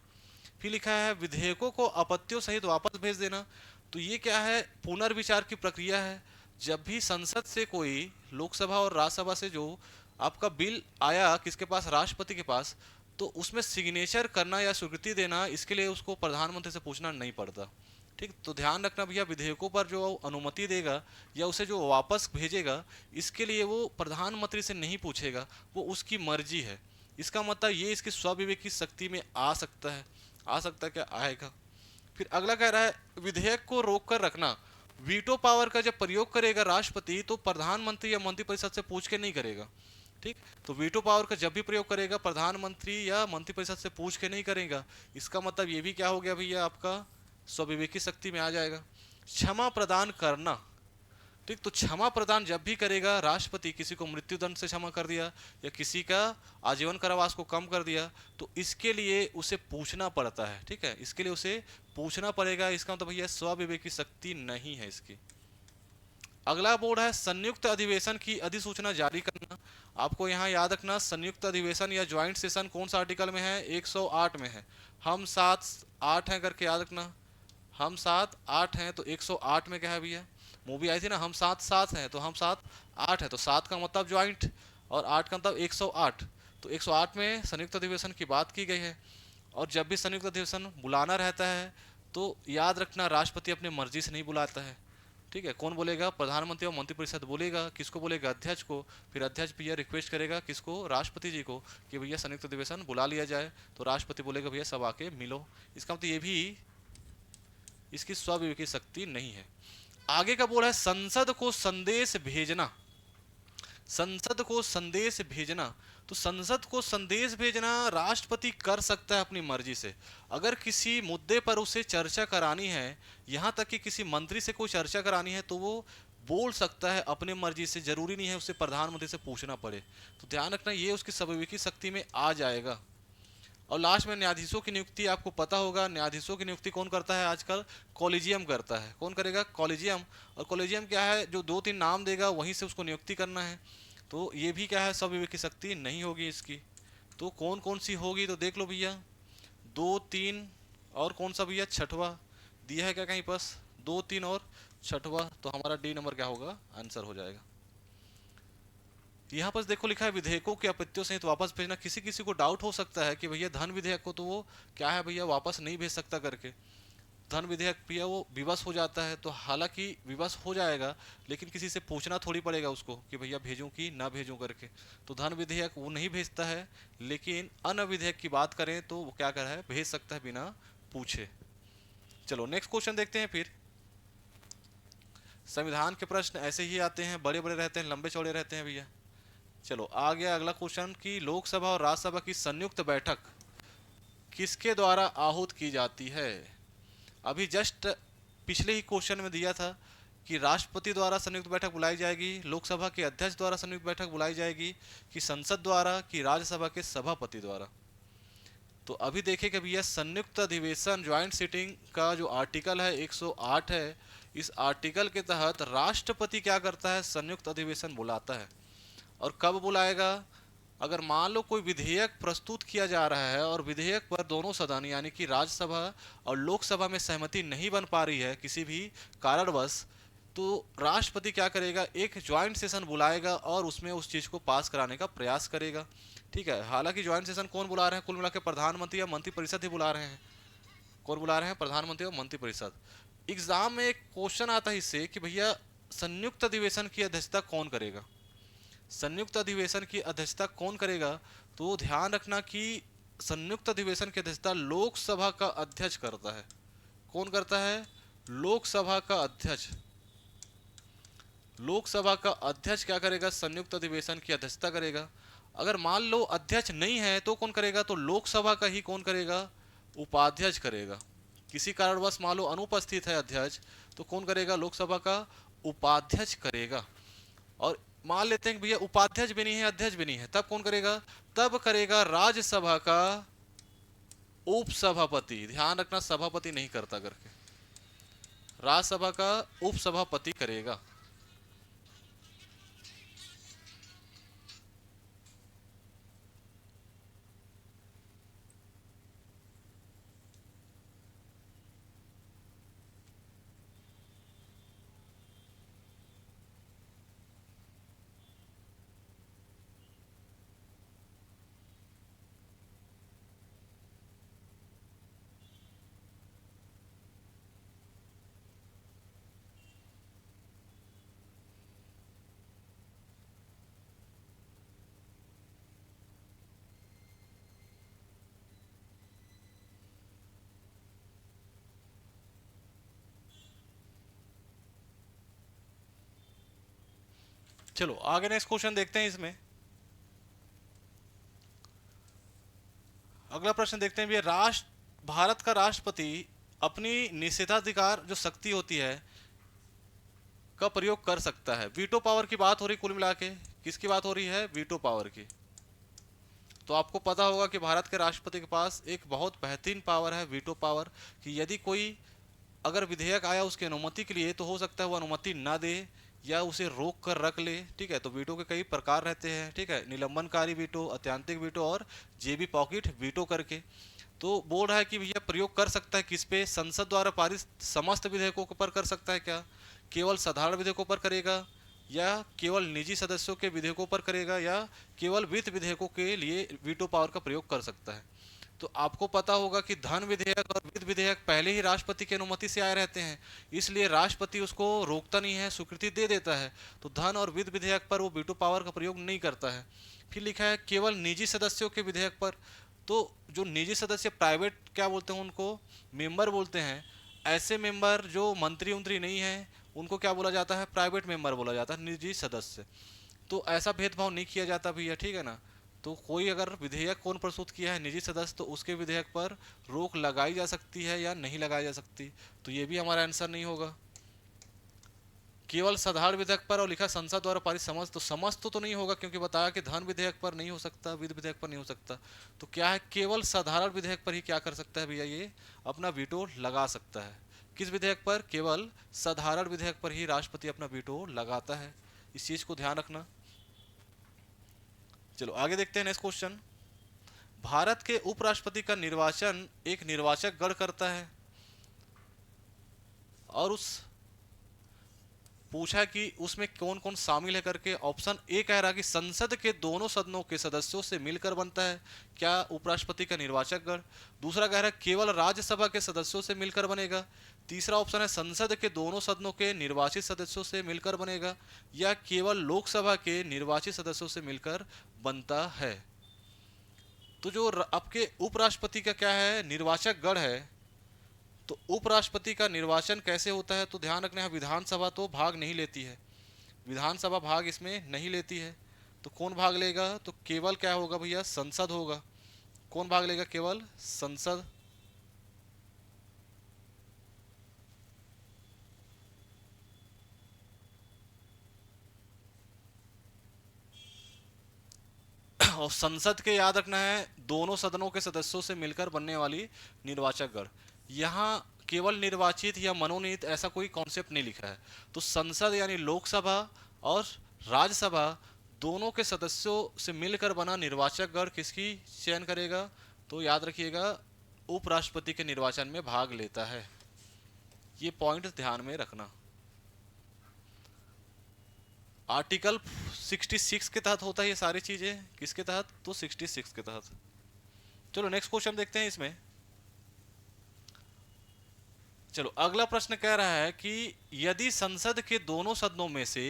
फिर लिखा है विधेयकों को आपत्तियों सहित वापस भेज देना। तो ये क्या है? पुनर्विचार की प्रक्रिया है। जब भी संसद से कोई, लोकसभा और राज्यसभा से जो आपका बिल आया किसके पास? राष्ट्रपति के पास। तो उसमें सिग्नेचर करना या स्वीकृति देना, इसके लिए उसको प्रधानमंत्री से पूछना नहीं पड़ता। ठीक, तो ध्यान रखना भैया, विधेयकों पर जो अनुमति देगा या उसे जो वापस भेजेगा, इसके लिए वो प्रधानमंत्री से नहीं पूछेगा, वो उसकी मर्जी है। इसका मतलब ये इसकी स्वविवेक की शक्ति में आ सकता है। आ सकता है क्या? आएगा। फिर अगला कह रहा है विधेयक को रोक कर रखना। वीटो पावर का जब प्रयोग करेगा राष्ट्रपति तो प्रधानमंत्री या मंत्रिपरिषद से पूछ के नहीं करेगा। ठीक, तो वीटो पावर का जब भी प्रयोग करेगा प्रधानमंत्री या मंत्रिपरिषद से पूछ के नहीं करेगा। इसका मतलब ये भी क्या हो गया भैया? आपका स्वविवेकी शक्ति में आ जाएगा। क्षमा प्रदान करना। ठीक, तो क्षमा प्रदान जब भी करेगा राष्ट्रपति, किसी को मृत्युदंड से क्षमा कर दिया या किसी का आजीवन कारावास को कम कर दिया, तो इसके लिए उसे पूछना पड़ता है। ठीक है, इसके लिए उसे पूछना पड़ेगा। इसका मतलब भैया स्वविवेकी शक्ति नहीं है इसकी। अगला बोर्ड है संयुक्त अधिवेशन की अधिसूचना जारी करना। आपको यहाँ याद रखना संयुक्त अधिवेशन या ज्वाइंट सेशन कौन सा आर्टिकल में है? 108 में है। हम 7 8 हैं करके याद रखना। हम 7 8 हैं तो 108 में क्या है भैया? मूवी आई थी ना, हम 7 7 हैं तो हम 7 8 है, तो 7 का मतलब ज्वाइंट और 8 का मतलब 108। तो 108 में संयुक्त अधिवेशन की बात की गई है। और जब भी संयुक्त अधिवेशन बुलाना रहता है तो याद रखना राष्ट्रपति अपनी मर्जी से नहीं बुलाता है। ठीक है, कौन बोलेगा? प्रधानमंत्री और मंत्रिपरिषद बोलेगा। किसको बोलेगा? अध्यक्ष को। फिर अध्यक्ष भैया रिक्वेस्ट करेगा किसको? राष्ट्रपति जी को कि भैया संयुक्त अधिवेशन बुला लिया जाए। तो राष्ट्रपति बोलेगा भैया सब आके मिलो। इसका मतलब ये भी इसकी स्वविवेकी शक्ति नहीं है। आगे का बोल है संसद को संदेश भेजना। संसद को संदेश भेजना। तो संसद को संदेश भेजना राष्ट्रपति कर सकता है अपनी मर्जी से। अगर किसी मुद्दे पर उसे चर्चा करानी है, यहां तक कि किसी मंत्री से कोई चर्चा करानी है, तो वो बोल सकता है अपने मर्जी से। जरूरी नहीं है उसे प्रधानमंत्री से पूछना पड़े। तो ध्यान रखना ये उसकी स्वविवेकी शक्ति में आ जाएगा। और लास्ट में न्यायाधीशों की नियुक्ति आपको पता होगा। न्यायाधीशों की नियुक्ति कौन करता है आजकल? कॉलेजियम करता है। कौन करेगा? कॉलेजियम। और कॉलेजियम क्या है? जो 2 3 नाम देगा वहीं से उसको नियुक्ति करना है। तो ये भी क्या है? स्वविवेकी शक्ति नहीं होगी इसकी। तो कौन कौन सी होगी तो देख लो भैया। 2 3 और कौन सा भैया? छठवा दिया है क्या कहीं पास? 2 3 और छठवा, तो हमारा डी नंबर क्या होगा? आंसर हो जाएगा। यहाँ पर देखो लिखा है विधेयकों की आपत्तियों सहित वापस भेजना। किसी किसी को डाउट हो सकता है कि भैया धन विधेयक को तो वो क्या है भैया वापस नहीं भेज सकता करके। धन विधेयक भैया वो विवश हो जाता है, तो हालांकि विवश हो जाएगा लेकिन किसी से पूछना थोड़ी पड़ेगा उसको कि भैया भेजूं कि ना भेजूं करके। तो धन विधेयक वो नहीं भेजता है, लेकिन अन्य विधेयक की बात करें तो वो क्या कर रहा है? भेज सकता है बिना पूछे। चलो नेक्स्ट क्वेश्चन देखते हैं। फिर संविधान के प्रश्न ऐसे ही आते हैं, बड़े बड़े रहते हैं, लंबे चौड़े रहते हैं भैया। चलो आ गया अगला क्वेश्चन कि लोकसभा और राज्यसभा की संयुक्त बैठक किसके द्वारा आहूत की जाती है? अभी जस्ट पिछले ही क्वेश्चन में दिया था कि राष्ट्रपति द्वारा संयुक्त बैठक बुलाई जाएगी, लोकसभा के अध्यक्ष द्वारा संयुक्त बैठक बुलाई जाएगी, कि संसद द्वारा, कि राज्यसभा के सभापति द्वारा। तो अभी देखें कि भैया संयुक्त अधिवेशन ज्वाइंट सिटिंग का जो आर्टिकल है 108 है, इस आर्टिकल के तहत राष्ट्रपति क्या करता है? संयुक्त अधिवेशन बुलाता है। और कब बुलाएगा? अगर मान लो कोई विधेयक प्रस्तुत किया जा रहा है और विधेयक पर दोनों सदन यानी कि राज्यसभा और लोकसभा में सहमति नहीं बन पा रही है किसी भी कारणवश, तो राष्ट्रपति क्या करेगा? एक ज्वाइंट सेशन बुलाएगा और उसमें उस चीज को पास कराने का प्रयास करेगा। ठीक है, हालांकि ज्वाइंट सेशन कौन बुला रहे हैं? कुल मिला के प्रधानमंत्री या मंत्रिपरिषद ही बुला रहे हैं। कौन बुला रहे हैं? प्रधानमंत्री और मंत्रिपरिषद। एग्जाम में एक क्वेश्चन आता है इससे कि भैया संयुक्त अधिवेशन की अध्यक्षता कौन करेगा? संयुक्त अधिवेशन की अध्यक्षता कौन करेगा? तो ध्यान रखना कि संयुक्त अधिवेशन की अध्यक्षता लोकसभा का अध्यक्ष करता है। कौन करता है? लोकसभा का अध्यक्ष। लोकसभा का अध्यक्ष क्या करेगा? संयुक्त अधिवेशन की अध्यक्षता करेगा। अगर मान लो अध्यक्ष नहीं है तो कौन करेगा? तो लोकसभा का ही कौन करेगा? उपाध्यक्ष करेगा। किसी कारणवश मान लो अनुपस्थित है अध्यक्ष, तो कौन करेगा? लोकसभा का उपाध्यक्ष करेगा। और मान लेते हैं कि भैया उपाध्यक्ष भी नहीं है, अध्यक्ष भी नहीं है, तब कौन करेगा? तब करेगा राज्यसभा का उपसभापति। ध्यान रखना, सभापति नहीं करता करके, राज्यसभा का उपसभापति करेगा। चलो आगे नेक्स्ट क्वेश्चन देखते हैं। इसमें अगला प्रश्न देखते हैं भैया, राष्ट्र भारत का राष्ट्रपति अपनी निषेधाधिकार जो शक्ति होती है का प्रयोग कर सकता है। वीटो पावर की बात हो रही, कुल मिला के किसकी बात हो रही है? वीटो पावर की। तो आपको पता होगा कि भारत के राष्ट्रपति के पास एक बहुत बेहतरीन पावर है, वीटो पावर, कि यदि कोई अगर विधेयक आया उसकी अनुमति के लिए, तो हो सकता है वो अनुमति ना दे या उसे रोक कर रख ले। ठीक है, तो वीटो के कई प्रकार रहते हैं। ठीक है, निलंबनकारी वीटो, अत्यंतिक वीटो और जेबी पॉकेट वीटो करके। तो बोल रहा है कि भैया प्रयोग कर सकता है किस पे? संसद द्वारा पारित समस्त विधेयकों पर कर सकता है क्या? केवल साधारण विधेयकों पर करेगा, या केवल निजी सदस्यों के विधेयकों पर करेगा, या केवल वित्त विधेयकों के लिए वीटो पावर का प्रयोग कर सकता है? तो आपको पता होगा कि धन विधेयक और वित्त विधेयक पहले ही राष्ट्रपति की अनुमति से आए रहते हैं, इसलिए राष्ट्रपति उसको रोकता नहीं है, स्वीकृति दे देता है। तो धन और वित्त विधेयक पर वो वीटो पावर का प्रयोग नहीं करता है। फिर लिखा है केवल निजी सदस्यों के विधेयक पर। तो जो निजी सदस्य, प्राइवेट क्या बोलते हैं उनको? मेंबर बोलते हैं। ऐसे मेंबर जो मंत्री उंत्री नहीं है उनको क्या बोला जाता है? प्राइवेट मेंबर बोला जाता है, निजी सदस्य। तो ऐसा भेदभाव नहीं किया जाता भैया, ठीक है ना। तो कोई अगर विधेयक कौन प्रस्तुत किया है, निजी सदस्य, तो उसके विधेयक पर रोक लगाई जा सकती है या नहीं लगाई जा सकती। तो ये भी हमारा आंसर नहीं होगा। केवल साधारण विधेयक पर और लिखा संसद द्वारा पारित समस्त, तो समस्त तो नहीं होगा क्योंकि बताया कि धन विधेयक पर नहीं हो सकता, वित्त विधेयक पर नहीं हो सकता। तो क्या है? केवल साधारण विधेयक पर ही क्या कर सकता है भैया? ये अपना वीटो लगा सकता है। किस विधेयक पर? केवल साधारण विधेयक पर ही राष्ट्रपति अपना वीटो लगाता है। इस चीज को ध्यान रखना। चलो आगे देखते हैं नेक्स्ट क्वेश्चन। भारत के उपराष्ट्रपति का निर्वाचन एक निर्वाचक गण करता है, और उस पूछा कि उसमें कौन कौन शामिल है करके। ऑप्शन ए कह रहा कि संसद के दोनों सदनों के सदस्यों से मिलकर बनता है क्या उपराष्ट्रपति का निर्वाचक गण। दूसरा कह रहा है केवल राज्यसभा के सदस्यों से मिलकर बनेगा। तीसरा ऑप्शन है संसद के दोनों सदनों के निर्वाचित सदस्यों से मिलकर बनेगा, या केवल लोकसभा के निर्वाचित सदस्यों से मिलकर बनता है। तो जो आपके उपराष्ट्रपति का क्या है? निर्वाचक गण है। तो उपराष्ट्रपति का निर्वाचन कैसे होता है? तो ध्यान रखना है, विधानसभा तो भाग नहीं लेती है, विधानसभा भाग इसमें नहीं लेती है। तो कौन भाग लेगा? तो केवल क्या होगा भैया? संसद होगा। कौन भाग लेगा? केवल संसद। और संसद के याद रखना है दोनों सदनों के सदस्यों से मिलकर बनने वाली निर्वाचक गण। यहाँ केवल निर्वाचित या मनोनीत ऐसा कोई कॉन्सेप्ट नहीं लिखा है। तो संसद यानी लोकसभा और राज्यसभा दोनों के सदस्यों से मिलकर बना निर्वाचक गण किसकी चयन करेगा? तो याद रखिएगा उपराष्ट्रपति के निर्वाचन में भाग लेता है। ये पॉइंट ध्यान में रखना। आर्टिकल 66 के तहत होता है ये सारी चीजें। किसके तहत? तो 66 के तहत। चलो नेक्स्ट क्वेश्चन देखते हैं। इसमें चलो अगला प्रश्न कह रहा है कि यदि संसद के दोनों सदनों में से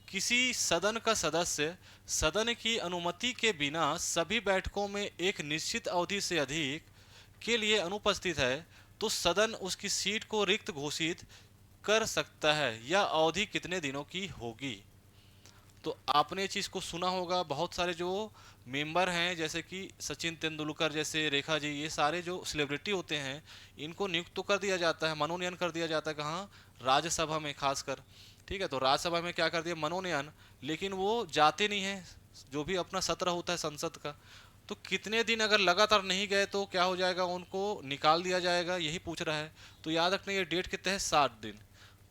किसी सदन का सदस्य सदन की अनुमति के बिना सभी बैठकों में एक निश्चित अवधि से अधिक के लिए अनुपस्थित है, तो सदन उसकी सीट को रिक्त घोषित कर सकता है। यह अवधि कितने दिनों की होगी? तो आपने ये चीज़ को सुना होगा, बहुत सारे जो मेंबर हैं जैसे कि सचिन तेंदुलकर जैसे, रेखा जी, ये सारे जो सेलिब्रिटी होते हैं, इनको नियुक्त तो कर दिया जाता है, मनोनयन कर दिया जाता है, कहाँ? राज्यसभा में खासकर। ठीक है, तो राज्यसभा में क्या कर दिया? मनोनयन। लेकिन वो जाते नहीं हैं, जो भी अपना सत्र होता है संसद का। तो कितने दिन अगर लगातार नहीं गए तो क्या हो जाएगा? उनको निकाल दिया जाएगा, यही पूछ रहा है। तो याद रखना ये डेट कितने हैं? 60 दिन।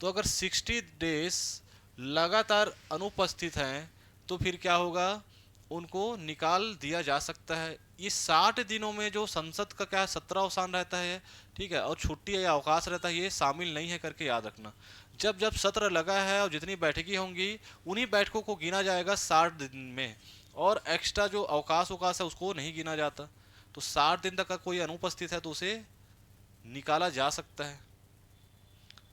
तो अगर 60 डेज लगातार अनुपस्थित हैं तो फिर क्या होगा? उनको निकाल दिया जा सकता है। ये 60 दिनों में जो संसद का क्या सत्र अवसान रहता है, ठीक है, और छुट्टी या अवकाश रहता है, ये शामिल नहीं है करके याद रखना। जब जब सत्र लगा है और जितनी बैठकें होंगी उन्हीं बैठकों को गिना जाएगा 60 दिन में, और एक्स्ट्रा जो अवकाश उकाश है उसको नहीं गिना जाता। तो 60 दिन तक का कोई अनुपस्थित है तो उसे निकाला जा सकता है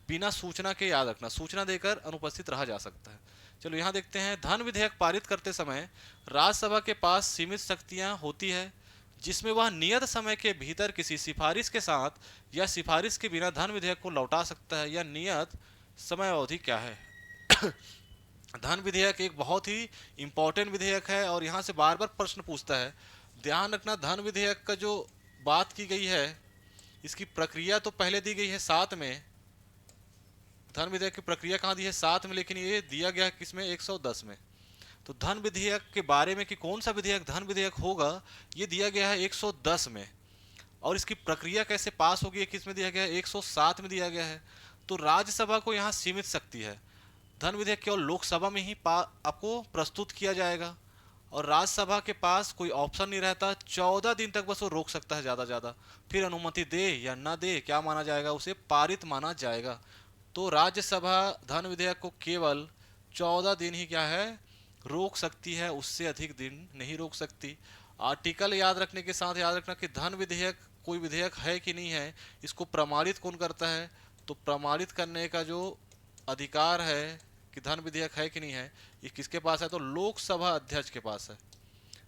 बिना सूचना के। याद रखना, सूचना देकर अनुपस्थित रहा जा सकता है। चलो यहाँ देखते हैं, धन विधेयक पारित करते समय राज्यसभा के पास सीमित शक्तियां होती है, जिसमें वह नियत समय के भीतर किसी सिफारिश के साथ या सिफारिश के बिना धन विधेयक को लौटा सकता है। या नियत समय अवधि क्या है? धन विधेयक एक बहुत ही इंपॉर्टेंट विधेयक है और यहाँ से बार बार प्रश्न पूछता है। ध्यान रखना, धन विधेयक का जो बात की गई है, इसकी प्रक्रिया तो पहले दी गई है 7 में। धन विधेयक की प्रक्रिया कहाँ दी है? 7 में, लेकिन ये दिया गया है किसमें? 110 में। तो धन विधेयक के बारे में कि कौन सा विधेयक धन विधेयक होगा, ये दिया गया है 110 में। और इसकी प्रक्रिया कैसे पास होगी, किसमें दिया गया है? 107 में दिया गया है। तो राज्यसभा को यहाँ सीमित शक्ति है। धन विधेयक केवल लोकसभा में ही आपको प्रस्तुत किया जाएगा, और राज्यसभा के पास कोई ऑप्शन नहीं रहता। 14 दिन तक बस वो रोक सकता है ज़्यादा ज़्यादा, फिर अनुमति दे या ना दे क्या माना जाएगा? उसे पारित माना जाएगा। तो राज्यसभा धन विधेयक को केवल 14 दिन ही क्या है? रोक सकती है, उससे अधिक दिन नहीं रोक सकती। आर्टिकल याद रखने के साथ याद रखना कि धन विधेयक कोई विधेयक है कि नहीं है, इसको प्रमाणित कौन करता है? तो प्रमाणित करने का जो अधिकार है कि धन विधेयक है कि नहीं है, ये किसके पास है? तो लोकसभा अध्यक्ष के पास है।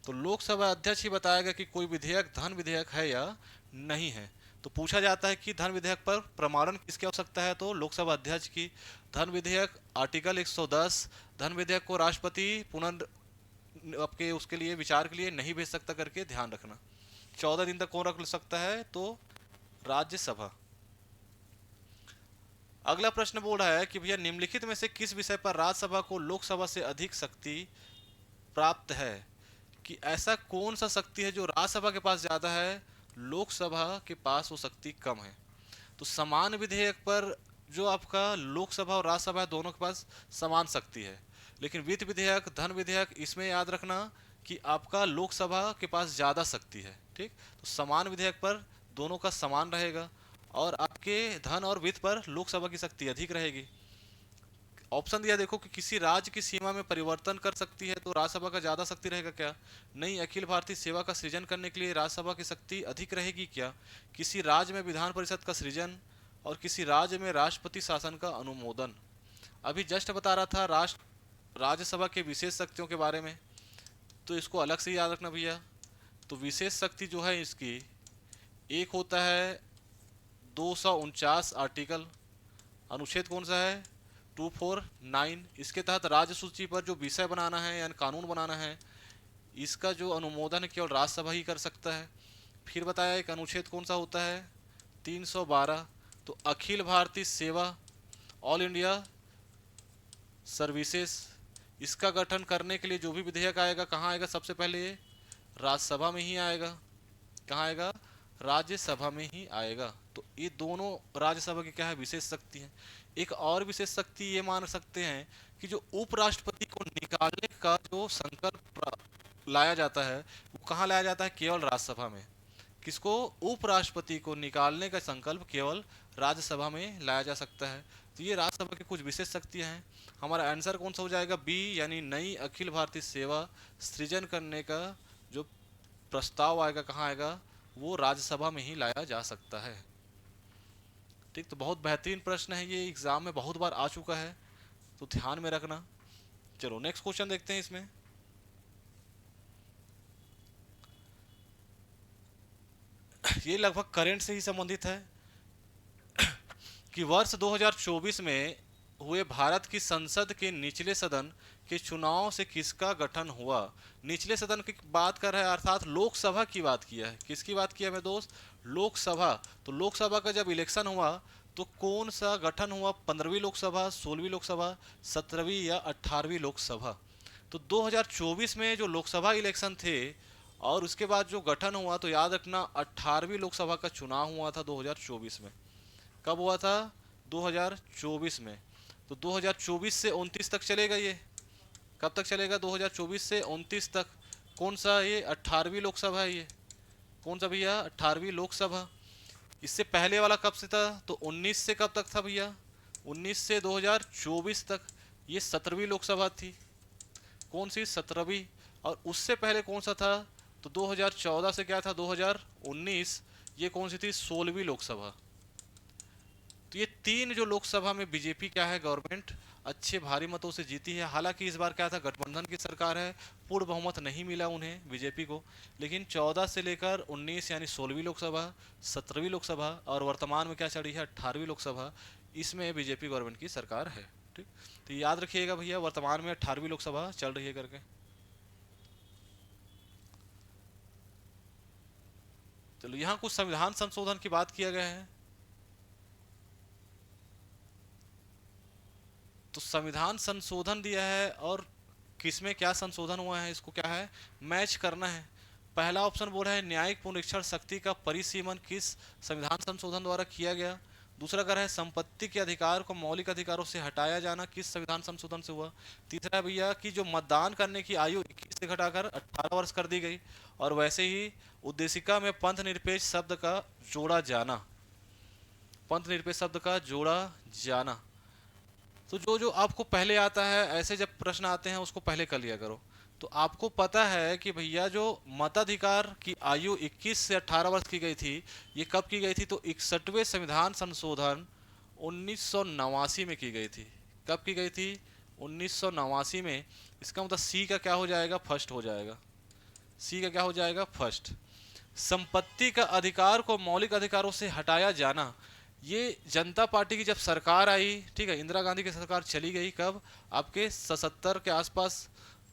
तो लोकसभा अध्यक्ष ही बताएगा कि कोई विधेयक धन विधेयक है या नहीं है। तो पूछा जाता है कि धन विधेयक पर प्रमाणन किसकी आवश्यकता है? तो लोकसभा अध्यक्ष की। धन विधेयक आर्टिकल 110, धन विधेयक को राष्ट्रपति आपके उसके लिए विचार के लिए नहीं भेज सकता करके ध्यान रखना। 14 दिन तक कौन रख सकता है? तो राज्यसभा। अगला प्रश्न बोल रहा है कि भैया निम्नलिखित में से किस विषय पर राज्यसभा को लोकसभा से अधिक शक्ति प्राप्त है? कि ऐसा कौन सा शक्ति है जो राज्यसभा के पास ज्यादा है, लोकसभा के पास वो शक्ति कम है? तो समान विधेयक पर जो आपका लोकसभा और राज्यसभा है, दोनों के पास समान शक्ति है। लेकिन वित्त विधेयक, धन विधेयक, इसमें याद रखना कि आपका लोकसभा के पास ज़्यादा शक्ति है। ठीक, तो समान विधेयक पर दोनों का समान रहेगा, और आपके धन और वित्त पर लोकसभा की शक्ति अधिक रहेगी। ऑप्शन दिया देखो कि किसी राज्य की सीमा में परिवर्तन कर सकती है, तो राज्यसभा का ज़्यादा शक्ति रहेगा क्या? नहीं। अखिल भारतीय सेवा का सृजन करने के लिए राज्यसभा की शक्ति अधिक रहेगी क्या? किसी राज्य में विधान परिषद का सृजन, और किसी राज्य में राष्ट्रपति शासन का अनुमोदन। अभी जस्ट बता रहा था राज्यसभा के विशेष शक्तियों के बारे में, तो इसको अलग से याद रखना भैया। तो विशेष शक्ति जो है इसकी, एक होता है 249 आर्टिकल, अनुच्छेद कौन सा है? 249। इसके तहत राज्य सूची पर जो विषय बनाना है यानी कानून बनाना है, इसका जो अनुमोदन है केवल राज्यसभा ही कर सकता है। फिर बताया एक अनुच्छेद कौन सा होता है? 312। तो अखिल भारतीय सेवा, ऑल इंडिया सर्विसेज, इसका गठन करने के लिए जो भी विधेयक आएगा कहाँ आएगा? सबसे पहले ये राज्यसभा में ही आएगा। कहाँ आएगा? राज्यसभा में ही आएगा। तो ये दोनों राज्यसभा की क्या है? विशेष शक्ति है। एक और विशेष शक्ति ये मान सकते हैं कि जो उपराष्ट्रपति को निकालने का जो संकल्प लाया जाता है, वो कहाँ लाया जाता है? केवल राज्यसभा में। किसको? उपराष्ट्रपति को निकालने का संकल्प केवल राज्यसभा में लाया जा सकता है। तो ये राज्यसभा की कुछ विशेष शक्तियाँ हैं। हमारा आंसर कौन सा हो जाएगा? बी, यानी नई अखिल भारतीय सेवा सृजन करने का जो प्रस्ताव आएगा कहाँ आएगा? वो राज्यसभा में ही लाया जा सकता है। ठीक, तो बहुत बेहतरीन प्रश्न है ये, एग्जाम में बहुत बार आ चुका है, तो ध्यान में रखना। चलो नेक्स्ट क्वेश्चन देखते हैं इसमें। ये लगभग करंट से ही संबंधित है कि वर्ष 2024 में हुए भारत की संसद के निचले सदन के चुनाव से किसका गठन हुआ। निचले सदन की बात कर रहा है, अर्थात लोकसभा की बात किया है। किसकी बात किया मेरे दोस्त? लोकसभा। तो लोकसभा का जब इलेक्शन हुआ तो कौन सा गठन हुआ? 15वीं लोकसभा, 16वीं लोकसभा, 17वीं या 18वीं लोकसभा? तो 2024 में जो लोकसभा इलेक्शन थे और उसके बाद जो गठन हुआ, तो याद रखना 18वीं लोकसभा का चुनाव हुआ था 2024 में। कब हुआ था? 2024 में। तो 2024 से 29 तक चलेगा ये। कब तक चलेगा? 2024 से 29 तक। कौन सा? ये 18वीं लोकसभा है ये। कौन सा भैया? 18वीं लोकसभा। इससे पहले वाला कब से था? तो 19 से कब तक था भैया? 19 से 2024 तक। ये 17वीं लोकसभा थी। कौन सी? 17वीं। और उससे पहले कौन सा था? तो 2014 से क्या था? 2019। ये कौन सी थी? 16वीं लोकसभा। तो ये तीन जो लोकसभा में बीजेपी क्या है, गवर्नमेंट अच्छे भारी मतों से जीती है। हालांकि इस बार क्या था, गठबंधन की सरकार है, पूर्ण बहुमत नहीं मिला उन्हें बीजेपी को। लेकिन 14 से लेकर 19 यानी 16वीं लोकसभा, 17वीं लोकसभा और वर्तमान में क्या चल रही है, 18वीं लोकसभा, इसमें बीजेपी गवर्नमेंट की सरकार है। ठीक, तो याद रखिएगा भैया, वर्तमान में 18वीं लोकसभा चल रही है करके। चलो यहाँ कुछ संविधान संशोधन की बात किया गया है। तो संविधान संशोधन दिया है और किसमें क्या संशोधन हुआ है, इसको क्या है, मैच करना है। पहला ऑप्शन बोल रहा है न्यायिक पुनरीक्षण शक्ति का परिसीमन किस संविधान संशोधन द्वारा किया गया। दूसरा कह रहा है संपत्ति के अधिकार को मौलिक अधिकारों से हटाया जाना किस संविधान संशोधन से हुआ। तीसरा भैया कि जो मतदान करने की आयु 21 से घटाकर 18 वर्ष कर दी गई। और वैसे ही उद्देशिका में पंथ निरपेक्ष शब्द का जोड़ा जाना, पंथ निरपेक्ष शब्द का जोड़ा जाना। तो जो जो आपको पहले आता है, ऐसे जब प्रश्न आते हैं उसको पहले कर लिया करो। तो आपको पता है कि भैया जो मताधिकार की आयु 21 से 18 वर्ष की गई थी, ये कब की गई थी? तो 61वें संविधान संशोधन 1989 में की गई थी। कब की गई थी? 1989 में। इसका मतलब सी का क्या हो जाएगा? फर्स्ट हो जाएगा। सी का क्या हो जाएगा? फर्स्ट। संपत्ति का अधिकार को मौलिक अधिकारों से हटाया जाना, ये जनता पार्टी की जब सरकार आई, ठीक है, इंदिरा गांधी की सरकार चली गई कब? आपके 77 के आसपास।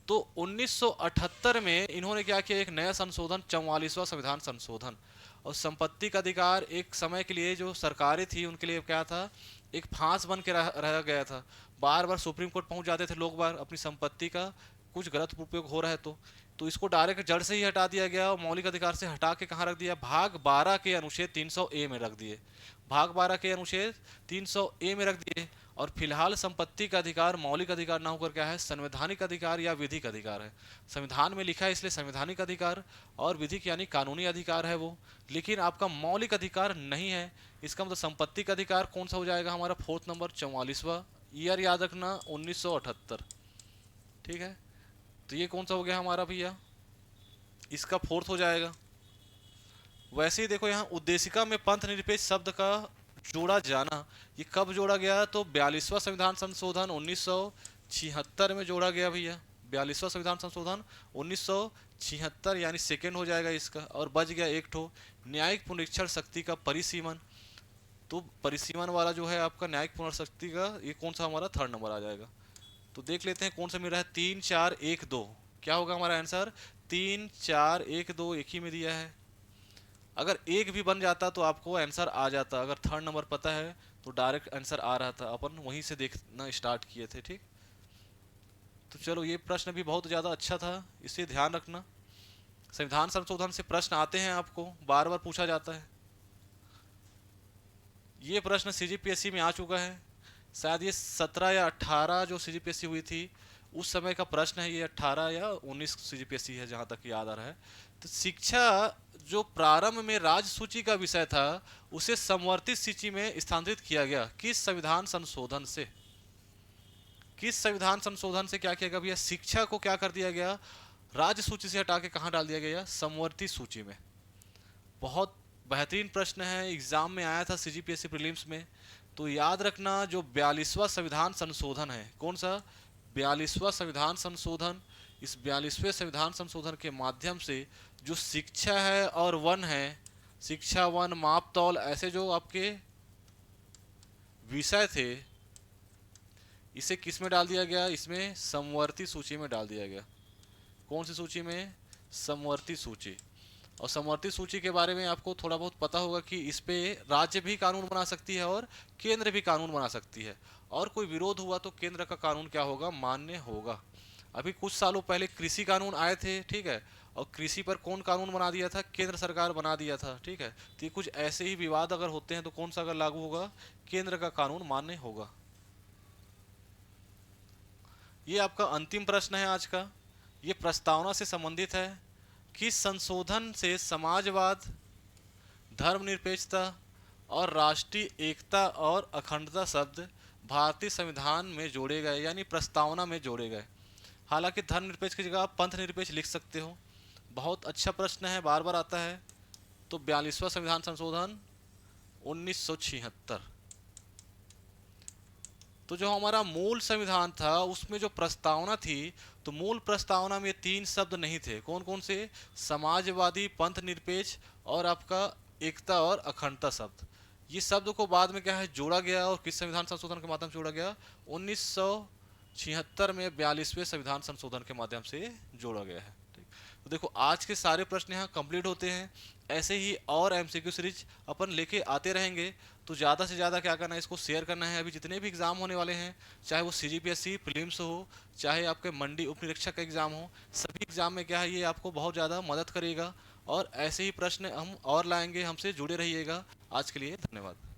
तो 1978 में इन्होंने क्या किया, एक नया संशोधन, 44वां संविधान संशोधन। और संपत्ति का अधिकार एक समय के लिए जो सरकारें थी उनके लिए क्या था, एक फांस बन के रह गया था। बार बार सुप्रीम कोर्ट पहुंच जाते थे लोग बार अपनी संपत्ति का कुछ गलत उपयोग हो रहा है तो इसको डायरेक्ट जड़ से ही हटा दिया गया और मौलिक अधिकार से हटा के कहाँ रख दिया? भाग 12 के अनुच्छेद 300 ए में रख दिए। भाग 12 के अनुच्छेद 300 ए में रख दिए। और फिलहाल संपत्ति का अधिकार मौलिक अधिकार ना होकर क्या है, संवैधानिक अधिकार या विधिक अधिकार है। संविधान में लिखा है इसलिए संवैधानिक अधिकार, और विधिक यानी कानूनी अधिकार है वो, लेकिन आपका मौलिक अधिकार नहीं है। इसका मतलब संपत्ति का अधिकार कौन सा हो जाएगा हमारा? Fourth number, 44वां। ईयर याद रखना 1978। ठीक है, तो ये कौन सा हो गया हमारा भैया? इसका फोर्थ हो जाएगा। वैसे ही देखो यहाँ उद्देशिका में पंथ निरपेक्ष शब्द का जोड़ा जाना, ये कब जोड़ा गया? तो 42वां संविधान संशोधन 1976 में जोड़ा गया भैया। 42वां संविधान संशोधन 1976 यानी सेकेंड हो जाएगा इसका। और बच गया एक ठो, न्यायिक पुनरीक्षण शक्ति का परिसीमन। तो परिसीमन वाला जो है आपका न्यायिक पुनर्शक्ति का, ये कौन सा हमारा? थर्ड नंबर आ जाएगा। तो देख लेते हैं कौन सा मिल रहा है। 3 4 1 2, क्या होगा हमारा आंसर? 3 4 1 2 एक ही में दिया है। अगर एक भी बन जाता तो आपको आंसर आ जाता। अगर थर्ड नंबर पता है तो डायरेक्ट आंसर आ रहा था, अपन वहीं से देखना स्टार्ट किए थे। ठीक, तो चलो ये प्रश्न भी बहुत ज़्यादा अच्छा था, इसे ध्यान रखना। संविधान संशोधन से प्रश्न आते हैं, आपको बार बार पूछा जाता है। ये प्रश्न सीजीपीएससी में आ चुका है, शायद ये 17 या 18 जो सीजीपीएससी हुई थी उस समय का प्रश्न है। ये 18 या 19 सीजीपीएससी है जहाँ तक याद आ रहा है। तो शिक्षा जो प्रारंभ में राज्य सूची का विषय था उसे समवर्तित सूची में स्थानांतरित किया गया किस संविधान संशोधन से? किस संविधान संशोधन से क्या किया गया भैया? शिक्षा को क्या कर दिया गया? राज्य सूची से हटा के कहाँ डाल दिया गया? समवर्ती सूची में। बहुत बेहतरीन प्रश्न है, एग्जाम में आया था सीजीपीएससी प्रीलिम्स में। तो याद रखना, जो 42वां संविधान संशोधन है, कौन सा? 42वां संविधान संशोधन। इस 42वें संविधान संशोधन के माध्यम से जो शिक्षा है और वन है, शिक्षा वन माप तौल ऐसे जो आपके विषय थे, इसे किस में डाल दिया गया? इसमें समवर्ती सूची में डाल दिया गया। कौन सी सूची में? समवर्ती सूची। और समवर्ती सूची के बारे में आपको थोड़ा बहुत पता होगा कि इस पे राज्य भी कानून बना सकती है और केंद्र भी कानून बना सकती है, और कोई विरोध हुआ तो केंद्र का कानून क्या होगा? मान्य होगा। अभी कुछ सालों पहले कृषि कानून आए थे, ठीक है, और कृषि पर कौन कानून बना दिया था? केंद्र सरकार बना दिया था, ठीक है। तो ये कुछ ऐसे ही विवाद अगर होते हैं तो कौन सा अगर लागू होगा? केंद्र का कानून मान्य होगा। ये आपका अंतिम प्रश्न है आज का। ये प्रस्तावना से संबंधित है कि संशोधन से समाजवाद, धर्मनिरपेक्षता और राष्ट्रीय एकता और अखंडता शब्द भारतीय संविधान में जोड़े गए, यानी प्रस्तावना में जोड़े गए। हालांकि धर्मनिरपेक्ष की जगह आप पंथ निरपेक्ष लिख सकते हो। बहुत अच्छा प्रश्न है, बार बार आता है। तो 42वां संविधान संशोधन 1976। तो जो हमारा मूल संविधान था उसमें जो प्रस्तावना थी, तो मूल प्रस्तावना में तीन शब्द नहीं थे। कौन कौन से? समाजवादी, पंथ निरपेक्ष और आपका एकता और अखंडता शब्द। ये शब्द को बाद में क्या है, जोड़ा गया, और किस संविधान संशोधन के माध्यम से जोड़ा गया? 1976 में 42वें संविधान संशोधन के माध्यम से जोड़ा गया है। ठीक, तो देखो आज के सारे प्रश्न यहाँ कंप्लीट होते हैं। ऐसे ही और एमसीक्यू सीरीज अपन लेके आते रहेंगे। तो ज़्यादा से ज़्यादा क्या करना है, इसको शेयर करना है। अभी जितने भी एग्ज़ाम होने वाले हैं, चाहे वो सीजीपीएससी प्रीलिम्स हो, चाहे आपके मंडी उप निरीक्षक का एग्ज़ाम हो, सभी एग्ज़ाम में क्या है, ये आपको बहुत ज़्यादा मदद करेगा। और ऐसे ही प्रश्न हम और लाएंगे, हमसे जुड़े रहिएगा। आज के लिए धन्यवाद।